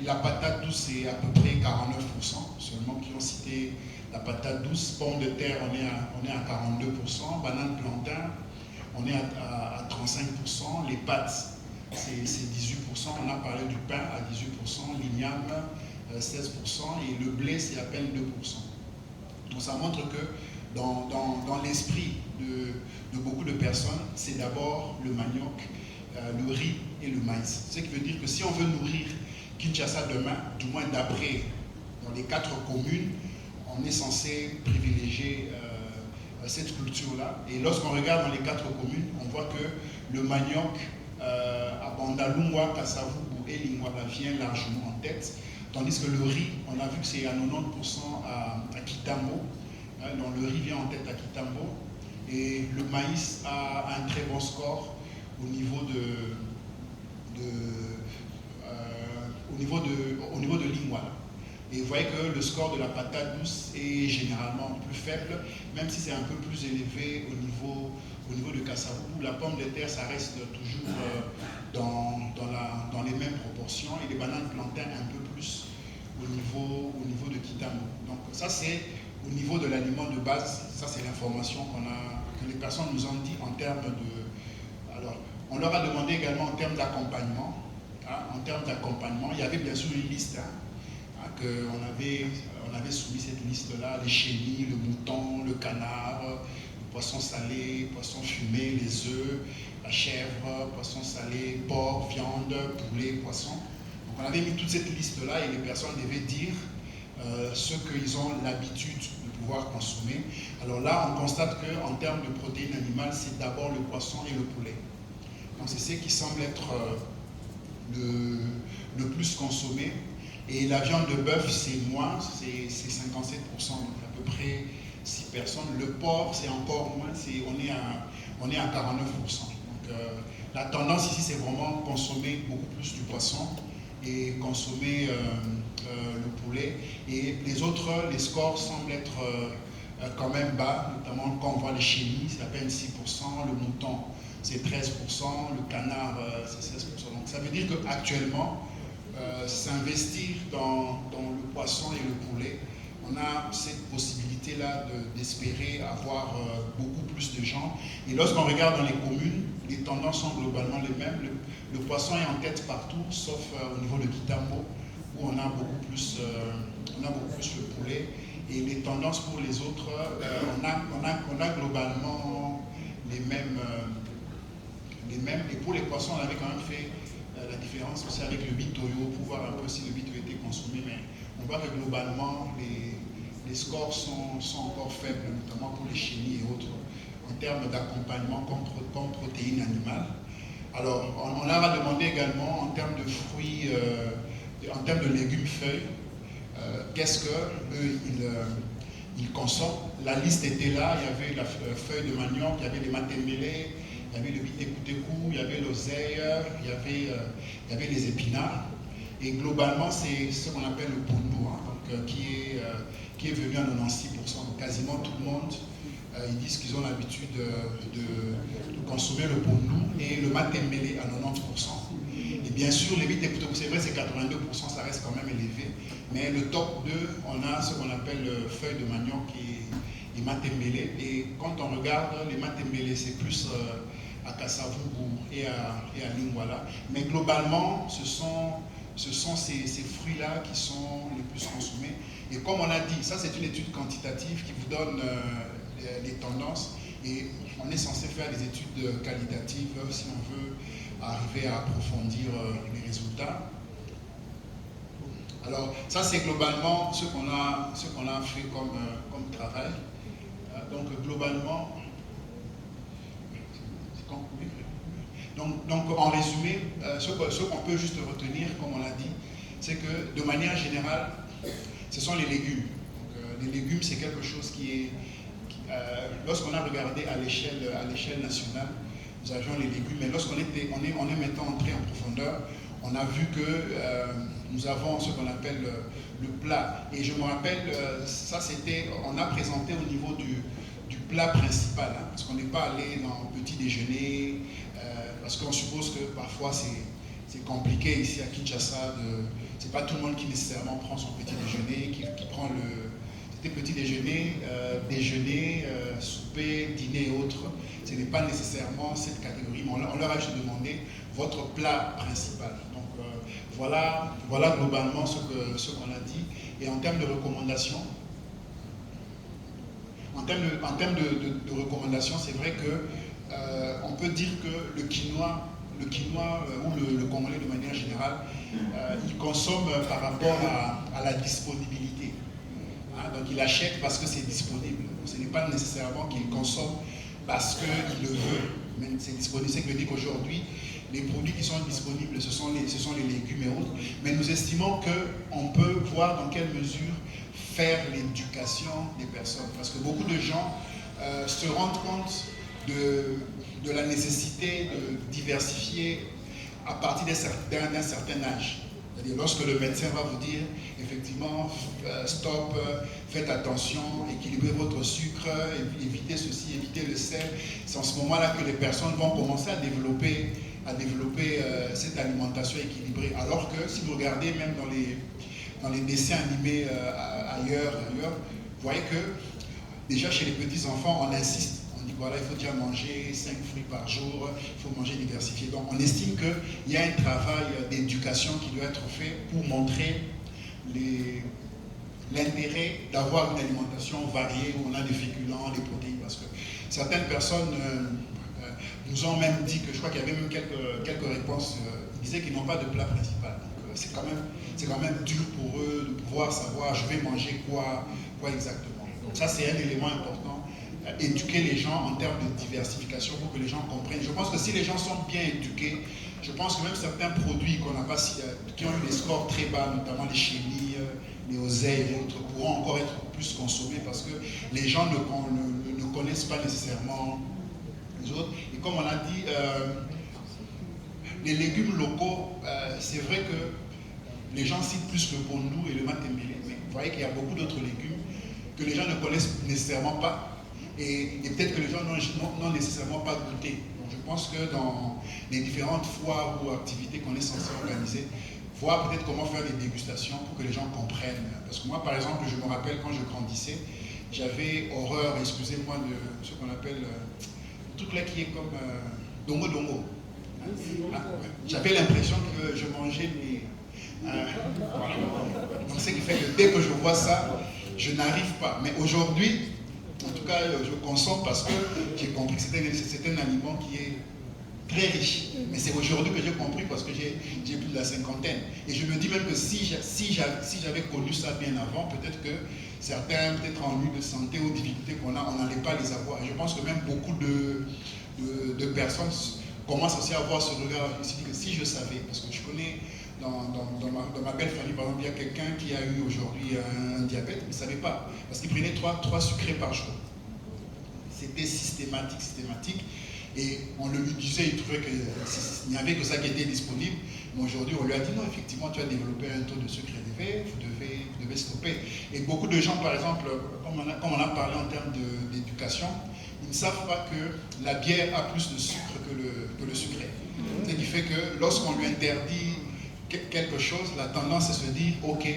La patate douce, c'est à peu près 49%, seulement qui ont cité la patate douce. Pomme de terre, on est à 42%. Banane plantain, on est à 35%. Les pâtes, c'est 18%. On a parlé du pain à 18%. L'igname, 16%. Et le blé, c'est à peine 2%. Donc ça montre que dans l'esprit de beaucoup de personnes, c'est d'abord le manioc, le riz et le maïs. Ce qui veut dire que si on veut nourrir Kinshasa demain, du moins d'après, dans les 4 communes, on est censé privilégier cette culture-là. Et lorsqu'on regarde dans les 4 communes, on voit que le manioc à Bandalungwa, Kasavubu et Lingwala vient largement en tête, tandis que le riz, on a vu que c'est à 90% à Kitambo. Donc le riz vient en tête à Kitambo. Et le maïs a un très bon score au niveau de Lingwala. Et vous voyez que le score de la patate douce est généralement plus faible, même si c'est un peu plus élevé au niveau de Kasavubu. La pomme de terre, ça reste toujours dans les mêmes proportions, et les bananes plantains un peu plus au niveau de Kitambo. Donc ça, c'est au niveau de l'aliment de base. Ça, c'est l'information que les personnes nous ont dit en termes de... Alors, on leur a demandé également en termes d'accompagnement. En termes d'accompagnement, il y avait bien sûr une liste. On avait soumis cette liste-là, les chenilles, le mouton, le canard, le poisson salé, poisson fumé, les œufs, la chèvre, poisson salé, porc, viande, poulet, poisson. Donc on avait mis toute cette liste-là, et les personnes devaient dire ce qu'ils ont l'habitude de pouvoir consommer. Alors là, on constate qu'en termes de protéines animales, c'est d'abord le poisson et le poulet. Donc c'est ce qui semble être le plus consommé. Et la viande de bœuf, c'est moins, c'est 57%, donc à peu près 6 personnes. Le porc, c'est encore moins, on est à 49%. Donc la tendance ici, c'est vraiment consommer beaucoup plus du poisson et consommer le poulet. Et les autres, les scores semblent être quand même bas, notamment quand on voit les chenilles, c'est à peine 6%, le mouton, c'est 13%, le canard, c'est 16%. Donc ça veut dire qu'actuellement, s'investir dans le poisson et le poulet, on a cette possibilité-là d'espérer avoir beaucoup plus de gens. Et lorsqu'on regarde dans les communes, les tendances sont globalement les mêmes. Le poisson est en tête partout, sauf au niveau de Kitambo, où on a beaucoup plus le poulet. Et les tendances pour les autres, on a globalement les mêmes. Et pour les poissons, on avait quand même fait la différence aussi avec le bitoyo pour voir un peu si le bitoyo était consommé. Mais on voit que globalement, les scores sont encore faibles, notamment pour les chenilles et autres, en termes d'accompagnement comme protéines animales. Alors, on leur a demandé également en termes de fruits, en termes de légumes feuilles, qu'est-ce qu'eux, ils consomment. La liste était là, il y avait la feuille de manioc, il y avait les matembele, il y avait le bitekoutekou, il y avait l'oseille, il y avait les épinards. Et globalement, c'est ce qu'on appelle le pondu, hein, donc, qui est venu à 96%. Donc, quasiment tout le monde, ils disent qu'ils ont l'habitude de consommer le pondu et le matembele à 90%. Et bien sûr, les bitekoutekou, c'est vrai, c'est 82%, ça reste quand même élevé. Mais le top 2, on a ce qu'on appelle feuille de manioc et matembele. Et quand on regarde, les matembele, c'est plus à Kasavubu et à Lingwala. Mais globalement, ce sont ces fruits-là qui sont les plus consommés. Et comme on a dit, ça c'est une étude quantitative qui vous donne les tendances. Et on est censé faire des études qualitatives si on veut arriver à approfondir les résultats. Alors, ça c'est globalement ce qu'on a fait comme travail. Donc, globalement, donc en résumé, ce qu'on peut juste retenir, comme on l'a dit, c'est que de manière générale, ce sont les légumes. Donc, les légumes, c'est quelque chose qui est... lorsqu'on a regardé à l'échelle nationale, nous avions les légumes, mais lorsqu'on est maintenant entré en profondeur, on a vu que nous avons ce qu'on appelle le plat. Et je me rappelle, ça c'était, on a présenté au niveau du plat principal, hein, parce qu'on n'est pas allé dans le petit déjeuner, parce qu'on suppose que parfois c'est compliqué ici à Kinshasa, c'est pas tout le monde qui nécessairement prend son petit déjeuner, qui prend c'était petit déjeuner, déjeuner, souper, dîner et autres. Ce n'est pas nécessairement cette catégorie, mais on leur a juste demandé votre plat principal. Donc voilà globalement ce qu'on a dit. Et en termes de recommandations, en termes de recommandations, c'est vrai que on peut dire que le quinoa ou le congolais de manière générale, il consomme par rapport à la disponibilité. Donc il achète parce que c'est disponible. Ce n'est pas nécessairement qu'il consomme parce qu'il le veut. Mais c'est disponible. C'est que je dis qu'aujourd'hui, les produits qui sont disponibles, ce sont les légumes et autres. Mais nous estimons qu'on peut voir dans quelle mesure faire l'éducation des personnes. Parce que beaucoup de gens se rendent compte de la nécessité de diversifier à partir d'un certain âge. C'est-à-dire lorsque le médecin va vous dire, effectivement, stop, faites attention, équilibrez votre sucre, évitez ceci, évitez le sel, c'est en ce moment-là que les personnes vont commencer à développer cette alimentation équilibrée. Alors que si vous regardez même dans les dessins animés ailleurs, vous voyez que déjà chez les petits-enfants, on insiste. On dit voilà, il faut déjà manger 5 fruits par jour, il faut manger diversifié. Donc on estime qu'il y a un travail d'éducation qui doit être fait pour montrer l'intérêt d'avoir une alimentation variée où on a des féculents, des protéines. Parce que certaines personnes nous ont même dit que, je crois qu'il y avait même quelques réponses, ils disaient qu'ils n'ont pas de plat principal. Donc c'est quand même dur pour eux de pouvoir savoir je vais manger quoi exactement. Donc ça c'est un élément important. Éduquer les gens en termes de diversification pour que les gens comprennent. Je pense que si les gens sont bien éduqués, je pense que même certains produits qu'on n'a pas, qui ont eu des scores très bas, notamment les chenilles, les oseilles et autres, pourront encore être plus consommés parce que les gens ne connaissent pas nécessairement les autres. Et comme on a dit, les légumes locaux, c'est vrai que les gens citent plus le pondu et le matembele, mais vous voyez qu'il y a beaucoup d'autres légumes que les gens ne connaissent nécessairement pas. Et peut-être que les gens n'ont nécessairement pas goûté. Donc je pense que dans les différentes foires ou activités qu'on est censé organiser, voir peut-être comment faire des dégustations pour que les gens comprennent. Parce que moi, par exemple, je me rappelle quand je grandissais, j'avais horreur, excusez-moi, de ce qu'on appelle le truc là qui est comme dongo. J'avais l'impression que je mangeais Voilà. Donc ce qui fait que dès que je vois ça, je n'arrive pas. Mais aujourd'hui, en tout cas, je consomme parce que j'ai compris que c'est un aliment qui est très riche. Mais c'est aujourd'hui que j'ai compris parce que j'ai plus de la cinquantaine. Et je me dis même que si j'avais connu ça bien avant, peut-être que certains, peut-être ennuis de santé ou difficultés qu'on a, on n'allait pas les avoir. Et je pense que même beaucoup de personnes commencent aussi à avoir ce regard. Je me suis dit que si je savais, parce que je connais dans ma belle famille, par exemple, il y a quelqu'un qui a eu aujourd'hui un diabète, mais il ne savait pas, parce qu'il prenait 3 sucrés par jour. C'était systématique. Et on le lui disait, il trouvait qu'il n'y avait que ça qui était disponible. Mais aujourd'hui, on lui a dit non, effectivement, tu as développé un taux de sucre élevé, vous devez stopper. Et beaucoup de gens, par exemple, comme on a parlé en termes d'éducation, ils ne savent pas que la bière a plus de sucre que le sucré. Ce qui fait que lorsqu'on lui interdit quelque chose, la tendance est de se dire, ok,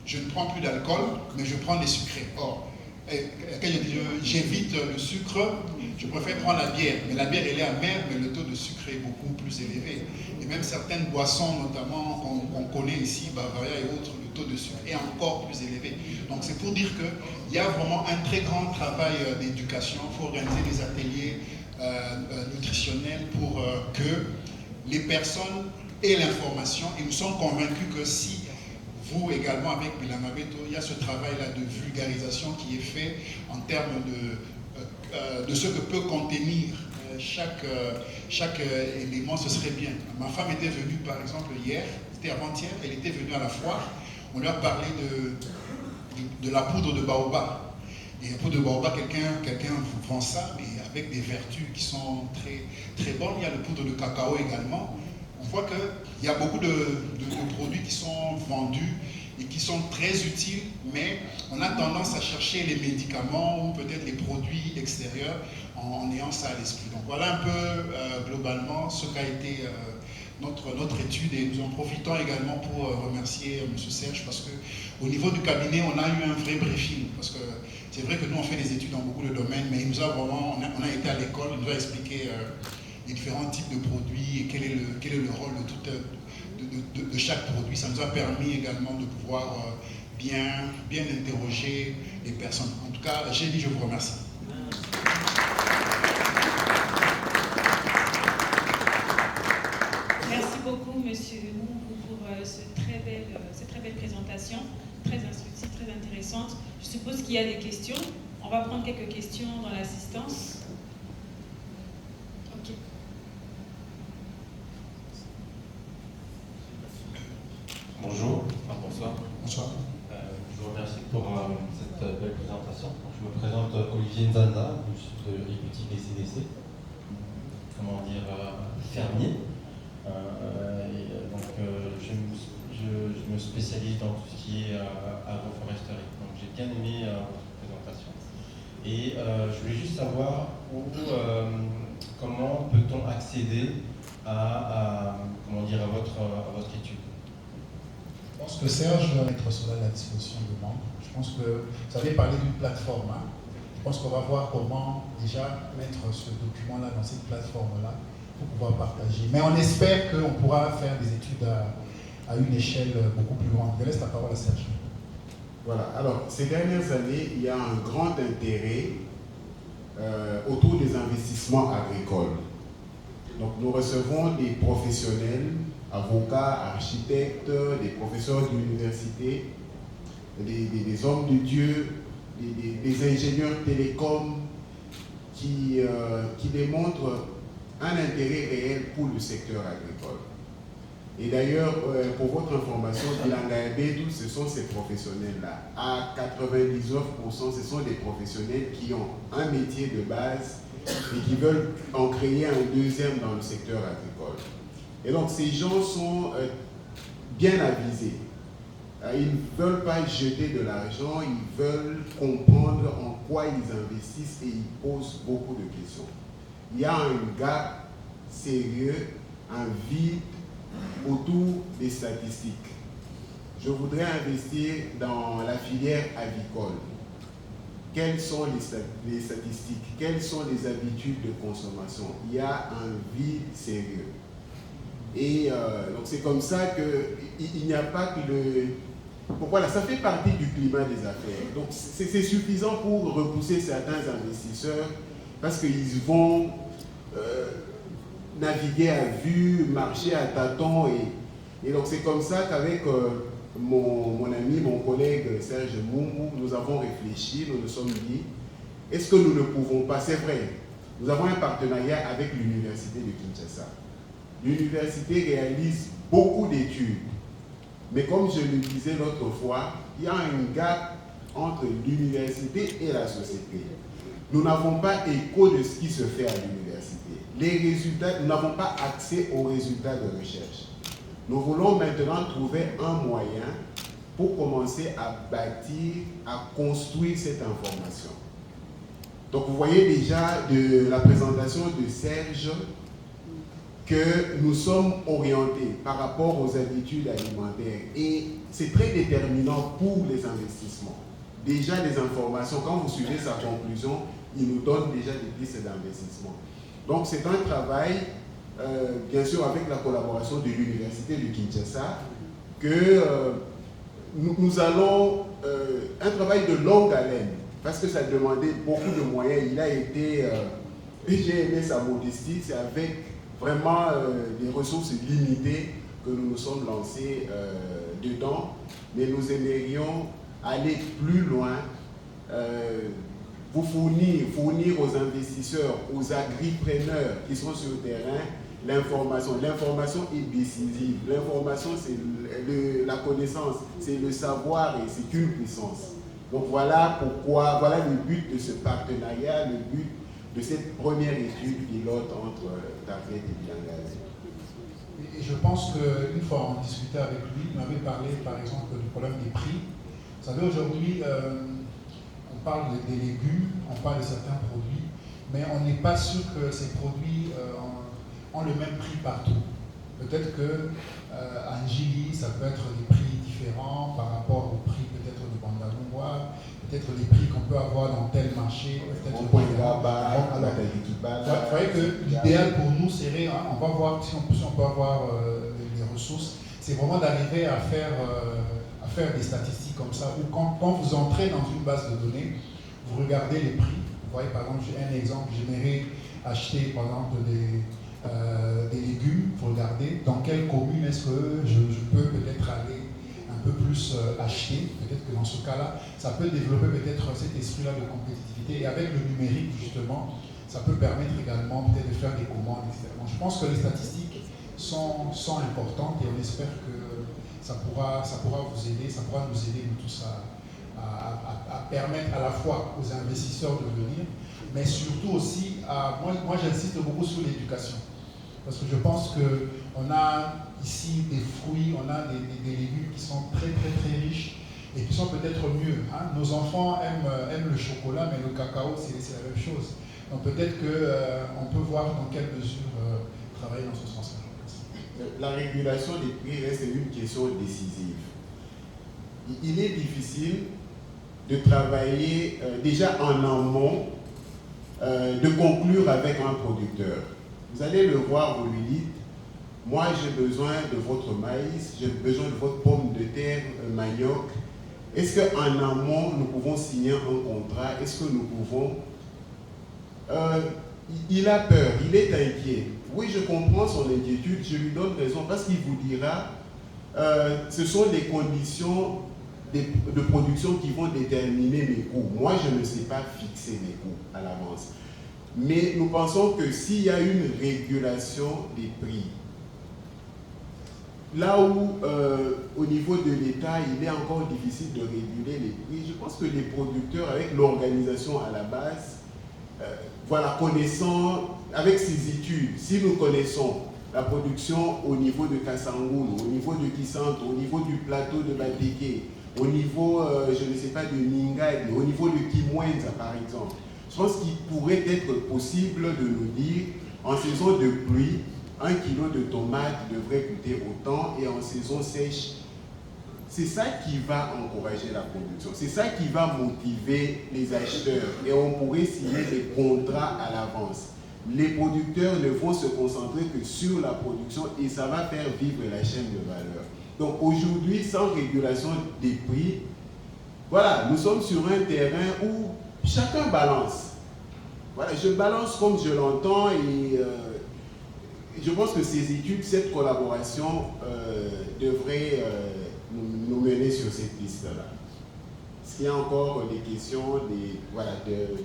je ne prends plus d'alcool, mais je prends des sucrés. Or, quand j'évite le sucre, je préfère prendre la bière. Mais la bière, elle est amère, mais le taux de sucre est beaucoup plus élevé. Et même certaines boissons, notamment qu'on connaît ici, Bavaria et autres, le taux de sucre est encore plus élevé. Donc c'est pour dire qu'il y a vraiment un très grand travail d'éducation. Il faut organiser des ateliers nutritionnels pour que les personnes aient l'information. Et nous sommes convaincus que si vous également avec Bilamabeto, il y a ce travail-là de vulgarisation qui est fait en termes de ce que peut contenir chaque élément, ce serait bien. Ma femme était venue par exemple hier, c'était avant-hier, elle était venue à la foire, on lui a parlé de la poudre de baobab. Et la poudre de baobab, quelqu'un vend ça, mais avec des vertus qui sont très, très bonnes. Il y a la poudre de cacao également. On voit qu'il y a beaucoup de produits qui sont vendus et qui sont très utiles, mais on a tendance à chercher les médicaments ou peut-être les produits extérieurs en ayant ça à l'esprit. Donc voilà un peu globalement ce qu'a été notre étude, et nous en profitons également pour remercier M. Serge, parce qu'au niveau du cabinet, on a eu un vrai briefing, parce que c'est vrai que nous on fait des études dans beaucoup de domaines, mais il nous a vraiment, on a été à l'école, il nous a expliqué les différents types de produits et quel est le rôle de chaque produit. Ça nous a permis également de pouvoir bien interroger les personnes. En tout cas, j'ai dit, je vous remercie. Merci beaucoup, Monsieur Moubou, pour cette très belle présentation, très instructive, très intéressante. Je suppose qu'il y a des questions. On va prendre quelques questions dans l'assistance. Ok. Bonjour, bonsoir. Bonsoir. Je vous remercie pour cette belle présentation. Je me présente Olivier Nzanda, je suis de l'IPT BCDC, fermier. Je me spécialise dans tout ce qui est agroforesterie. Donc j'ai bien aimé votre présentation. Et je voulais juste savoir comment peut-on accéder à votre étude. Je pense que Serge va mettre cela à la disposition des membres. Je pense que vous avez parlé d'une plateforme. Je pense qu'on va voir comment déjà mettre ce document-là dans cette plateforme-là pour pouvoir partager. Mais on espère qu'on pourra faire des études à une échelle beaucoup plus grande. Je laisse la parole à Serge. Voilà, alors ces dernières années, il y a un grand intérêt autour des investissements agricoles. Donc nous recevons des professionnels, avocats, architectes, des professeurs d'université, des hommes de Dieu, des ingénieurs télécoms qui démontrent un intérêt réel pour le secteur agricole. Et d'ailleurs, pour votre information, Bilamabeto, ce sont ces professionnels-là. À 99%, ce sont des professionnels qui ont un métier de base et qui veulent en créer un deuxième dans le secteur agricole. Et donc, ces gens sont bien avisés. Ils ne veulent pas jeter de l'argent, ils veulent comprendre en quoi ils investissent et ils posent beaucoup de questions. Il y a un gap sérieux, un vide autour des statistiques. Je voudrais investir dans la filière avicole. Quelles sont les statistiques? Quelles sont les habitudes de consommation? Il y a un vide sérieux. Et donc c'est comme ça qu'il n'y a pas que le... Bon, voilà, ça fait partie du climat des affaires. Donc c'est suffisant pour repousser certains investisseurs parce qu'ils vont naviguer à vue, marcher à tâtons. Et donc c'est comme ça qu'avec mon ami, mon collègue Serge Moumou, nous avons réfléchi, nous nous sommes dit, est-ce que nous ne pouvons pas, c'est vrai, nous avons un partenariat avec l'université de Kinshasa. L'université réalise beaucoup d'études, mais comme je le disais l'autre fois, il y a un gap entre l'université et la société. Nous n'avons pas écho de ce qui se fait à l'université. Les résultats, nous n'avons pas accès aux résultats de recherche. Nous voulons maintenant trouver un moyen pour commencer à bâtir, à construire cette information. Donc vous voyez déjà de la présentation de Serge que nous sommes orientés par rapport aux habitudes alimentaires et c'est très déterminant pour les investissements. Déjà les informations, quand vous suivez sa conclusion, il nous donne déjà des pistes d'investissement. Donc c'est un travail, bien sûr avec la collaboration de l'université de Kinshasa, que nous allons, un travail de longue haleine, parce que ça demandait beaucoup de moyens. Il a été, j'ai aimé sa modestie, c'est avec vraiment des ressources limitées que nous nous sommes lancés dedans, mais nous aimerions aller plus loin, vous fournir aux investisseurs, aux agripreneurs qui sont sur le terrain, l'information. L'information est décisive. L'information, c'est la connaissance, c'est le savoir et c'est une puissance. Donc voilà pourquoi, voilà le but de ce partenariat, le but de cette première étude pilote entre Target et Biangaz. Et je pense qu'une fois on discutait avec lui, il m'avait parlé par exemple du problème des prix. Vous savez, aujourd'hui, on parle des légumes, on parle de certains produits, mais on n'est pas sûr que ces produits ont le même prix partout. Peut-être qu'à Njili, ça peut être des prix différents par rapport au prix peut-être du Bandalungwa, peut-être les prix qu'on peut avoir dans tel marché, peut-être Vous voyez que l'idéal pour nous serait, hein, on va voir si on peut avoir les ressources, c'est vraiment d'arriver à faire des statistiques comme ça, où quand vous entrez dans une base de données, vous regardez les prix. Vous voyez par exemple, j'ai un exemple, j'aimerais acheter par exemple des légumes, vous regardez dans quelle commune est-ce que je peux peut-être aller un peu plus acheter, peut-être que dans ce cas-là, ça peut développer peut-être cet esprit-là de compétitivité. Et avec le numérique, justement, ça peut permettre également peut-être de faire des commandes, etc. Donc, je pense que les statistiques sont importantes et on espère que ça pourra vous aider, ça pourra nous aider nous tous à permettre à la fois aux investisseurs de venir, mais surtout aussi, moi j'insiste beaucoup sur l'éducation. Parce que je pense qu'on a ici des fruits, on a des légumes qui sont très très très riches et qui sont peut-être mieux. Hein. Nos enfants aiment le chocolat, mais le cacao c'est la même chose. Donc peut-être qu'on peut voir dans quelle mesure travailler dans ce sens-là. La régulation des prix reste une question décisive. Il est difficile de travailler déjà en amont, de conclure avec un producteur. Vous allez le voir, vous lui dites, moi j'ai besoin de votre maïs, j'ai besoin de votre pomme de terre, manioc. Est-ce qu'en amont, nous pouvons signer un contrat? Est-ce que nous pouvons... il a peur, il est inquiet. Oui, je comprends son inquiétude, je lui donne raison parce qu'il vous dira, ce sont les conditions de production qui vont déterminer mes coûts. Moi, je ne sais pas fixer mes coûts à l'avance. Mais nous pensons que s'il y a une régulation des prix, là où au niveau de l'État, il est encore difficile de réguler les prix, je pense que les producteurs, avec l'organisation à la base, voilà, connaissant, avec ces études, si nous connaissons la production au niveau de Kassangoul, au niveau de Kisante, au niveau du plateau de Bateke, au niveau, je ne sais pas, de Ningadi, au niveau de Kimwenza par exemple, je pense qu'il pourrait être possible de nous dire, en saison de pluie, 1 kilo de tomates devrait coûter autant et en saison sèche, c'est ça qui va encourager la production, c'est ça qui va motiver les acheteurs et on pourrait signer des contrats à l'avance. les producteurs ne vont se concentrer que sur la production et ça va faire vivre la chaîne de valeur. Donc aujourd'hui, sans régulation des prix, voilà, nous sommes sur un terrain où chacun balance. Voilà, je balance comme je l'entends et je pense que ces études, cette collaboration devrait nous mener sur cette piste-là. Est-ce qu'il y a encore des questions, voilà, Eric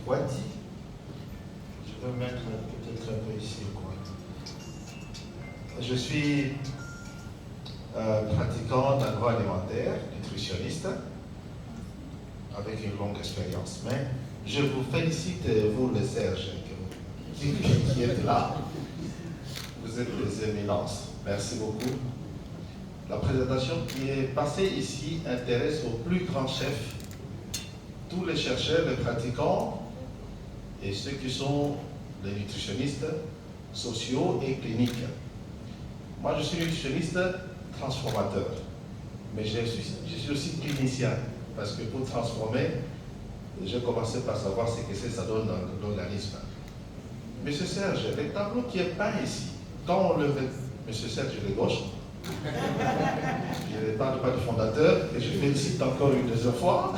Wadi. Je vais mettre peut-être un peu ici au coin. Je suis pratiquant d'agroalimentaire, nutritionniste, avec une longue expérience. Mais je vous félicite, vous les Serge, qui êtes là. Vous êtes des éminences. Merci beaucoup. La présentation qui est passée ici intéresse aux plus grands chefs, tous les chercheurs, les pratiquants et ceux qui sont des nutritionnistes sociaux et cliniques. Moi, je suis nutritionniste transformateur, mais je suis aussi clinicien, parce que pour transformer, j'ai commencé par savoir ce que ça donne dans l'organisme. Monsieur Serge, le tableau qui est peint ici, quand on le... Monsieur Serge de gauche, je ne parle pas du fondateur, et je félicite encore une deuxième fois.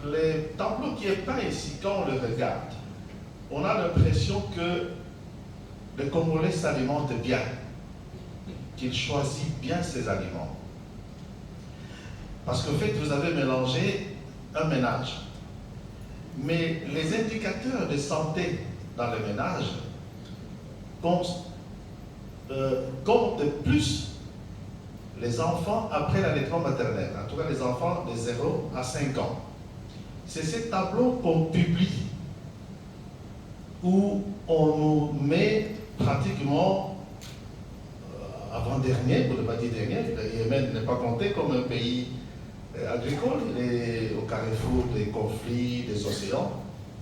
Le tableau qui est peint ici, quand on le regarde, on a l'impression que le Congolais s'alimente bien, qu'il choisit bien ses aliments. Parce qu'en fait, vous avez mélangé un ménage. Mais les indicateurs de santé dans le ménage comptent plus les enfants après l'allaitement maternel, en tout cas les enfants de 0 à 5 ans. C'est ce tableau qu'on publie, où on nous met pratiquement avant-dernier, pour ne pas dire dernier, le Yémen n'est pas compté comme un pays agricole, il est au carrefour des conflits, des océans.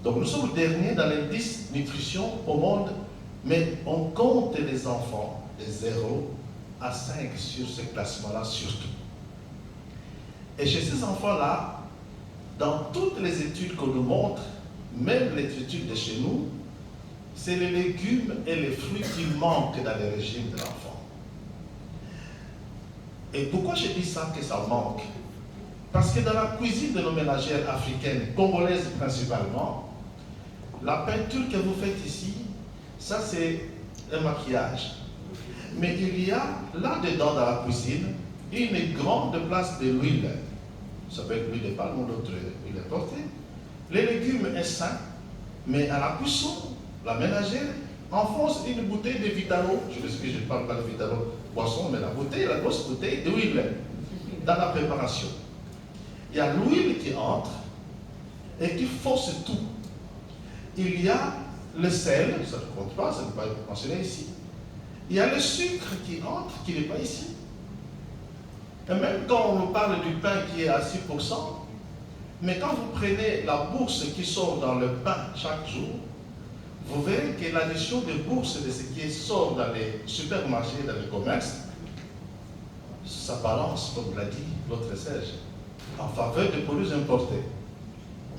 Donc nous sommes derniers dans l'indice nutrition au monde, mais on compte les enfants de 0 à 5 sur ce classement-là surtout. Et chez ces enfants-là, dans toutes les études qu'on nous montre, même les études de chez nous, c'est les légumes et les fruits qui manquent dans le régime de l'enfant. Et pourquoi je dis ça, que ça manque? Parce que dans la cuisine de nos ménagères africaines, congolaises principalement, la peinture que vous faites ici, ça c'est un maquillage. Mais il y a là-dedans dans la cuisine une grande place de l'huile. Ça peut être l'huile de palme ou d'autres huiles importées. Les légumes sont sains, mais à la cuisson, la ménagère enfonce une bouteille de Vitalo. Je m'excuse, je ne parle pas de Vitalo boisson, mais la bouteille, la grosse bouteille d'huile dans la préparation. Il y a l'huile qui entre et qui fausse tout. Il y a le sel, ça ne compte pas, ça n'est pas mentionné ici. Il y a le sucre qui entre, qui n'est pas ici. Et même quand on nous parle du pain qui est à 6%, mais quand vous prenez la bourse qui sort dans le pain chaque jour, vous verrez que l'addition de bourse de ce qui sort dans les supermarchés, dans les commerces, ça balance, comme l'a dit l'autre Serge, en faveur des produits importés.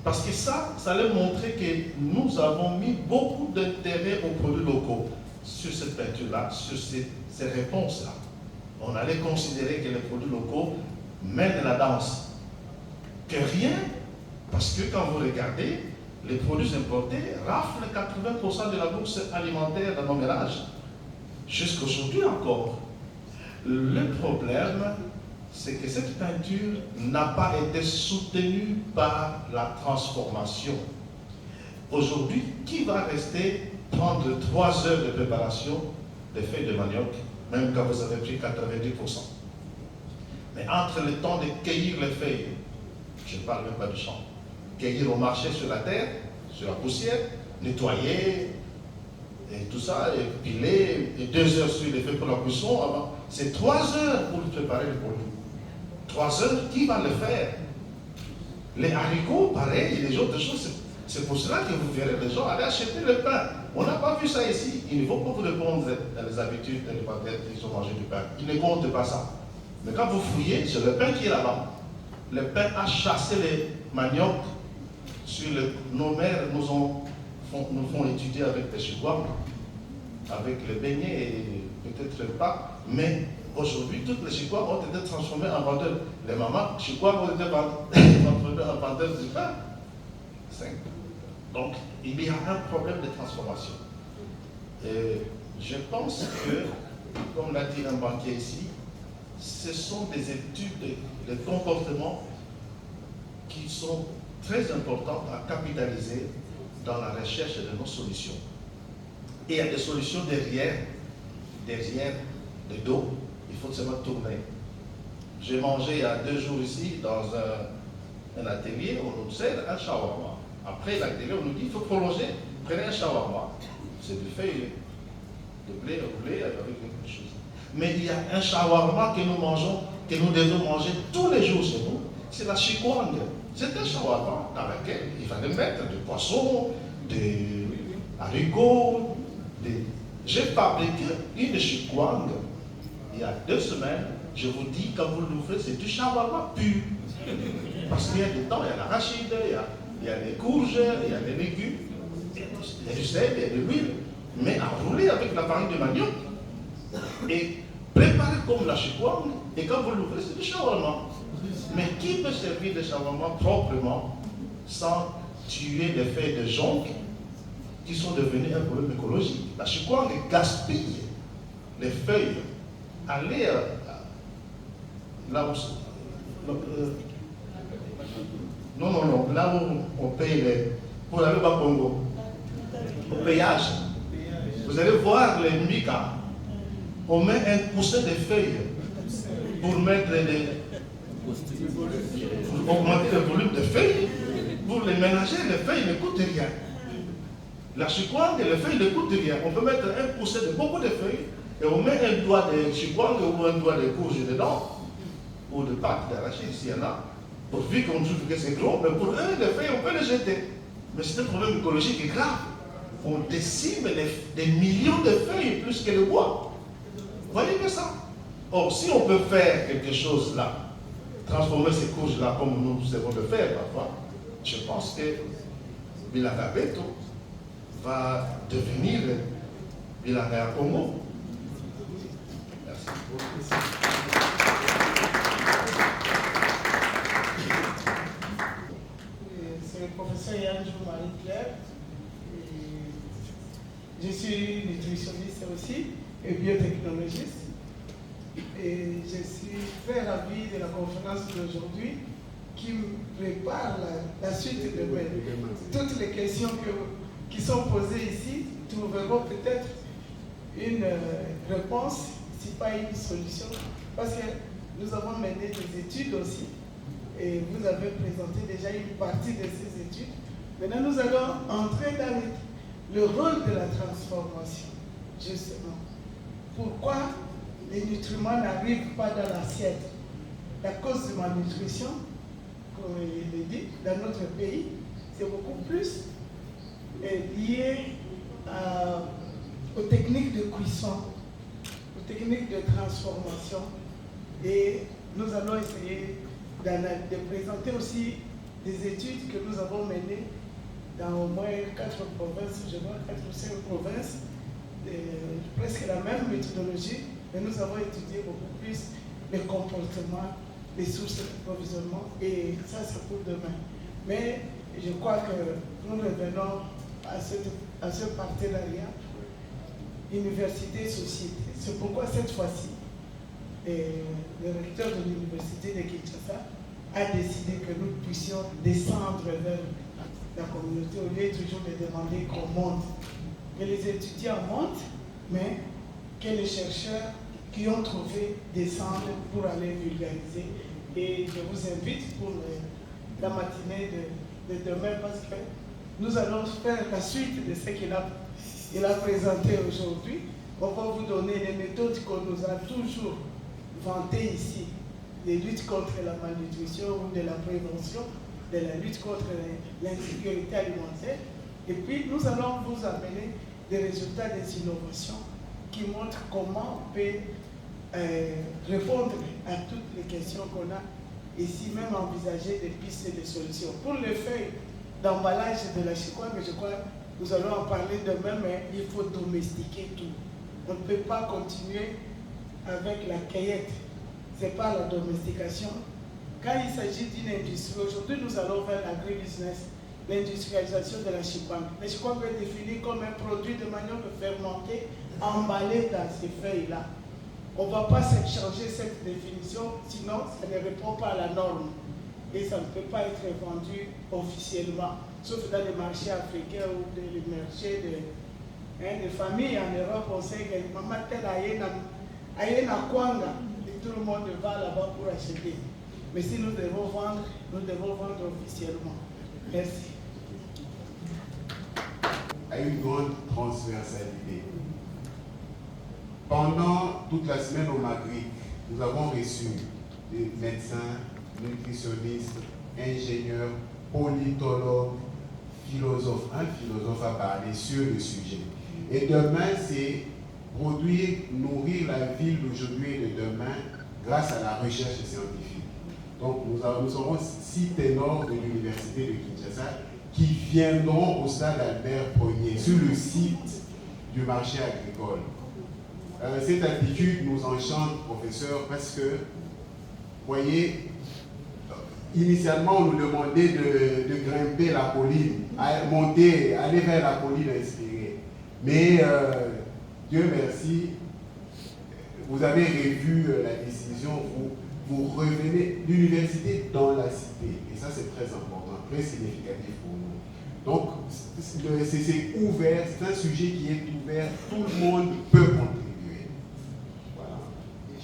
Parce que ça allait montrer que nous avons mis beaucoup d'intérêt aux produits locaux sur cette peinture-là, sur ces réponses-là. On allait considérer que les produits locaux mènent la danse. Que rien, parce que quand vous regardez, les produits importés raflent 80% de la bourse alimentaire dans nos ménages. Jusqu'aujourd'hui encore. Le problème, c'est que cette peinture n'a pas été soutenue par la transformation. Aujourd'hui, qui va rester prendre 3 heures de préparation des feuilles de manioc, même quand vous avez pris 90%? Mais entre le temps de cueillir les feuilles, je ne parle même pas du champ, cueillir au marché sur la terre, sur la poussière, nettoyer, et tout ça, et piler, et 2 heures sur les feuilles pour la cuisson, c'est 3 heures pour préparer le produit. 3 heures, qui va le faire? Les haricots, pareil, et les autres choses. C'est pour cela que vous verrez les gens aller acheter le pain. On n'a pas vu ça ici. Ils ne vont pas vous répondre dans les habitudes alimentaires qu'ils ont mangé du pain. Ils ne comptent pas ça. Mais quand vous fouillez, c'est le pain qui est là-bas. Le pain a chassé les maniocs. Nos mères nous font étudier avec des chigouams, avec le beignet et peut-être pas. Mais aujourd'hui, toutes les chigouams ont été transformées en vendeurs. Les mamans chigouams ont été transformées en vendeurs du pain. Donc, il y a un problème de transformation. Et je pense que, comme l'a dit un banquier ici, ce sont des études de comportement qui sont très importantes à capitaliser dans la recherche de nos solutions. Et il y a des solutions derrière le dos, il faut seulement tourner. J'ai mangé il y a 2 jours ici dans un atelier, on nous sert un shawarma. Après l'atelier, on nous dit il faut prolonger, prenez un shawarma. C'est du feuille de blé roulé avec quelque chose. Mais il y a un shawarma que nous mangeons, que nous devons manger tous les jours chez nous, c'est la chikwang. C'est un shawarma dans lequel il fallait mettre du poisson, des haricots. J'ai fabriqué une chikwang il y a 2 semaines. Je vous dis, quand vous l'ouvrez, c'est du shawarma pur. Parce qu'il y a dedans, il y a l'arachide, il y a les courges, il y a les légumes, il y a du sel, il y a de l'huile, mais enroulé avec la farine de manioc et préparé comme la chikwang. Et quand vous l'ouvrez, c'est du shawarma. Mais qui peut servir de shawarma proprement sans tuer les feuilles de jonc qui sont devenues un problème écologique? La chikwang gaspille les feuilles. Allez là où là où on paye pour aller au Congo, au péage. Vous allez voir les mika. On met un coussin de feuilles pour mettre pour augmenter le volume de feuilles. Pour les ménager, les feuilles ne coûtent rien. La chikwang, les feuilles ne coûtent rien. On peut mettre un coussin de beaucoup de feuilles et on met un doigt de chikwang ou un doigt de courge dedans, ou de pâte d'arachide s'il y en a. Pourvu qu'on trouve que c'est gros, mais pour eux, les feuilles, on peut les jeter. Mais c'est un problème écologique grave. On décime des millions de feuilles plus que le bois. Vous voyez que ça? Or, si on peut faire quelque chose là, transformer ces courges-là comme nous devons le faire parfois, je pense que Bilanga Beto va devenir Bilanga Congo. Merci. C'est le professeur Yanjou Marie-Claire. Je suis nutritionniste aussi et biotechnologiste. Et je suis très ravi de la conférence d'aujourd'hui qui me prépare la suite de demain. Toutes les questions qui sont posées ici trouveront peut-être une réponse, si pas une solution, parce que nous avons mené des études aussi. Et vous avez présenté déjà une partie de ces études. Maintenant, nous allons entrer dans le rôle de la transformation, justement. Pourquoi les nutriments n'arrivent pas dans l'assiette? La cause de malnutrition, comme il est dit, dans notre pays, c'est beaucoup plus lié aux techniques de cuisson, aux techniques de transformation. Et nous allons essayer de présenter aussi des études que nous avons menées dans au moins 4 provinces, je vois 4 ou 5 provinces, presque la même méthodologie, mais nous avons étudié beaucoup plus les comportements, les sources d'approvisionnement, et ça c'est pour demain. Mais je crois que nous revenons à ce partenariat université-société. C'est pourquoi cette fois-ci, le recteur de l'université de Kinshasa a décidé que nous puissions descendre vers la communauté au lieu toujours de demander qu'on monte. Que les étudiants montent, mais que les chercheurs qui ont trouvé descendent pour aller vulgariser. Et je vous invite pour la matinée de demain parce que nous allons faire la suite de ce qu'il a présenté aujourd'hui. On va vous donner les méthodes qu'on nous a toujours vantées ici, des luttes contre la malnutrition ou de la prévention, de la lutte contre l'insécurité alimentaire. Et puis, nous allons vous amener des résultats des innovations qui montrent comment on peut répondre à toutes les questions qu'on a, ici même envisager des pistes et des solutions. Pour les feuilles d'emballage de la chikwambe, je crois nous allons en parler demain, mais il faut domestiquer tout. On ne peut pas continuer avec la cueillette. Ce n'est pas la domestication. Quand il s'agit d'une industrie, aujourd'hui nous allons faire l'agribusiness, l'industrialisation de la chikwambe. La chikwambe est définie comme un produit de manioc fermenté, emballé dans ces feuilles-là. On ne va pas changer cette définition, sinon ça ne répond pas à la norme. Et ça ne peut pas être vendu officiellement, sauf dans les marchés africains ou les marchés de familles en Europe. On sait que maman telle a na Kwanga, et tout le monde va là-bas pour acheter. Mais si nous devons vendre officiellement. Merci. À une grande transversalité. Pendant toute la semaine au Maghreb, nous avons reçu des médecins, nutritionnistes, ingénieurs, politologues, philosophes. Un philosophe a parlé sur le sujet. Et demain, c'est produire, nourrir la ville d'aujourd'hui et de demain grâce à la recherche scientifique. Donc nous aurons 6 ténors de l'université de Kinshasa qui viendront au stade Albert Ier sur le site du marché agricole. Cette attitude nous enchante, professeur, parce que, voyez, initialement on nous demandait de grimper la colline, monter, aller vers la colline inspirée. Mais Dieu merci, vous avez revu la décision, vous revenez l'université dans la cité. Et ça c'est très important, très significatif pour nous. Donc c'est ouvert, c'est un sujet qui est ouvert, tout le monde peut contribuer. Voilà.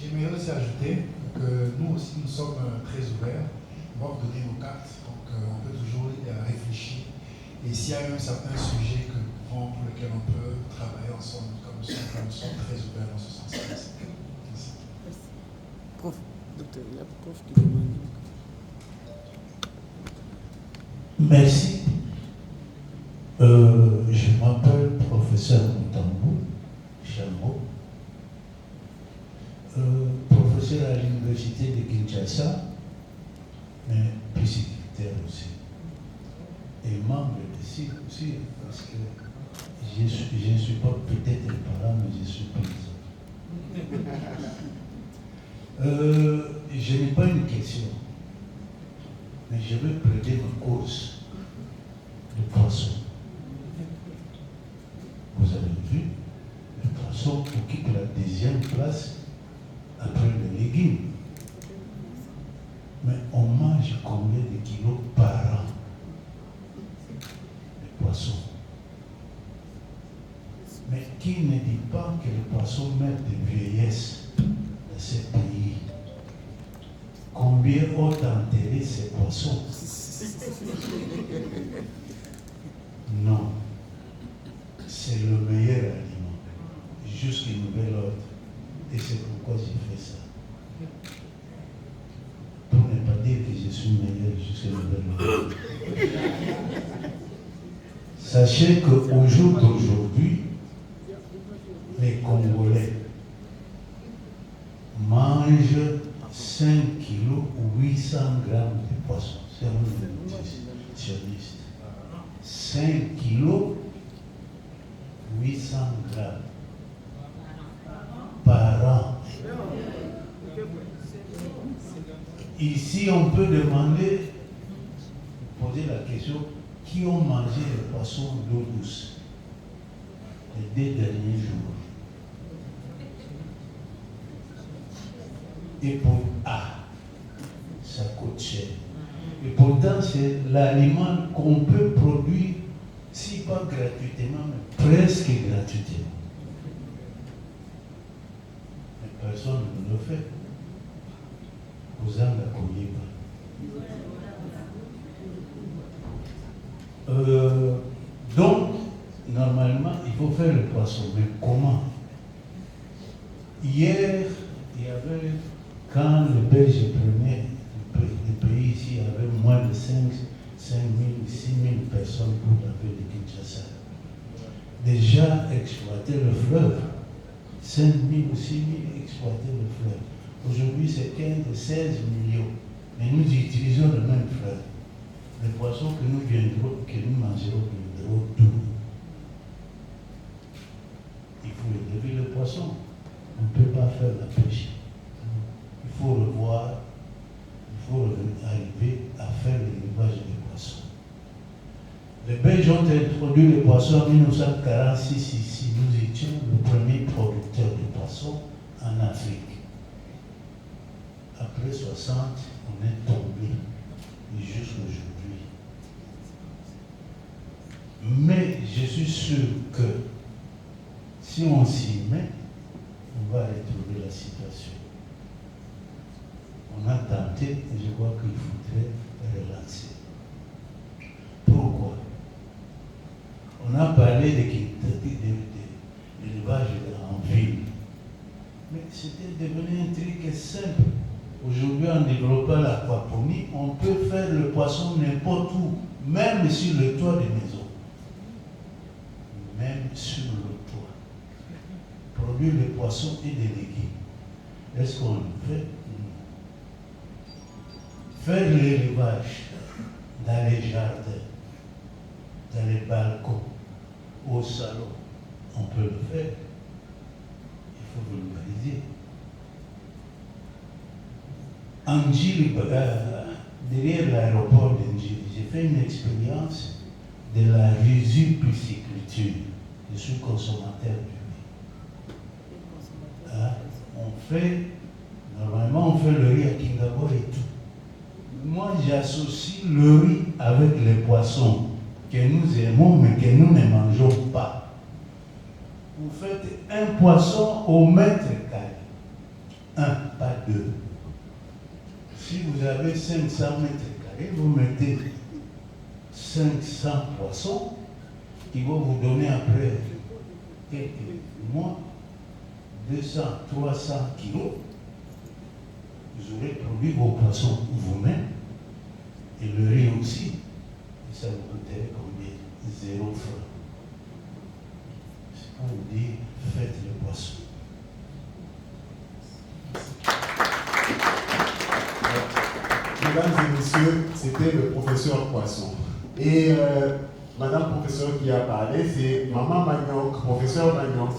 J'aimerais aussi ajouter que nous aussi nous sommes très ouverts. On va vous donner nos cartes, donc on peut toujours réfléchir. Et s'il y a un certain sujet pour lequel on peut travailler ensemble, comme nous sommes très ouverts dans ce sens-là. Merci. Prof, docteur, il y a un prof qui demande. Merci. Je m'appelle professeur Moutambou Chambo, professeur à l'université de Kinshasa, mais psychiatre aussi, et membre de CIC aussi, parce que je ne suis pas peut-être le parent, mais je suis paysan. Je n'ai pas une question, mais je vais plaider ma cause de poisson. Vous avez vu, le poisson occupe la 2e place après les légumes. Mais on mange combien de kilos par an de poisson? Mais qui ne dit pas que le poisson meurt de vieillesse dans ce pays? Combien ont enterré ces poissons? Non. C'est le meilleur aliment, jusqu'à nouvel ordre. Et c'est pourquoi j'ai fait ça. Pour ne pas dire que je suis meilleur jusqu'à nouvel ordre. Sachez qu'au jour d'aujourd'hui, les Congolais mangent 5 kilos ou 800 grammes de poisson. C'est un nutritionniste. 5 kilos 800 grammes par an. Ici, on peut demander, poser la question, qui ont mangé le poisson d'eau douce les 2 derniers jours? Et pour ça coûte cher. Et pourtant, c'est l'aliment qu'on peut produire, si pas gratuitement, mais presque gratuitement. Mais personne ne le fait. Vous en l'accompagnez pas. Donc, normalement, il faut faire le poisson. Mais comment? Hier, il y avait, quand le Belge prenait le pays ici, il y avait moins de 5 000, 6 000 personnes pour la ville de Kinshasa. Déjà exploiter le fleuve. 5 000 ou 6 000 exploiter le fleuve. Aujourd'hui, c'est 15 ou 16 millions. Mais nous utilisons le même fleuve. Les poissons que nous mangerons viendront d'où? Il faut élever le poisson. On ne peut pas faire la pêche. Il faut revoir, il faut arriver à faire l'élevage des poissons. Les Belges ont introduit les poissons en 1946 ici. Nous étions le premier producteur de poissons en Afrique. Après 60, on est tombé jusqu'aujourd'hui. Mais je suis sûr que si on s'y met, on va retrouver la situation. On a tenté et je crois qu'il faudrait relancer. Pourquoi? On a parlé d'élevage en ville. Mais c'était devenu un truc simple. Aujourd'hui, en développant l'aquaponie, on peut faire le poisson n'importe où, même sur le toit des maisons. Même sur le toit. Produire des poissons et des légumes. Est-ce qu'on le fait? Faire l'élevage dans les jardins, dans les balcons, au salon, on peut le faire. Il faut vulgariser. Derrière l'aéroport d'Angil, j'ai fait une expérience de la riziculture. Je suis consommateur du riz. Normalement, on fait le riz à Kingabo et tout. Moi, j'associe le riz avec les poissons que nous aimons, mais que nous ne mangeons pas. Vous faites un poisson au mètre carré. Un, pas deux. Si vous avez 500 mètres carrés, vous mettez 500 poissons qui vont vous donner après quelques mois 200, 300 kilos. Vous aurez produit vos poissons vous-même et le riz aussi. Et ça vous coûterait combien? 0 francs. C'est pour vous dire, faites le poisson. Mesdames et messieurs, c'était le professeur Poisson. Et Madame professeur qui a parlé, c'est Maman Magnoc, professeur Magnoc.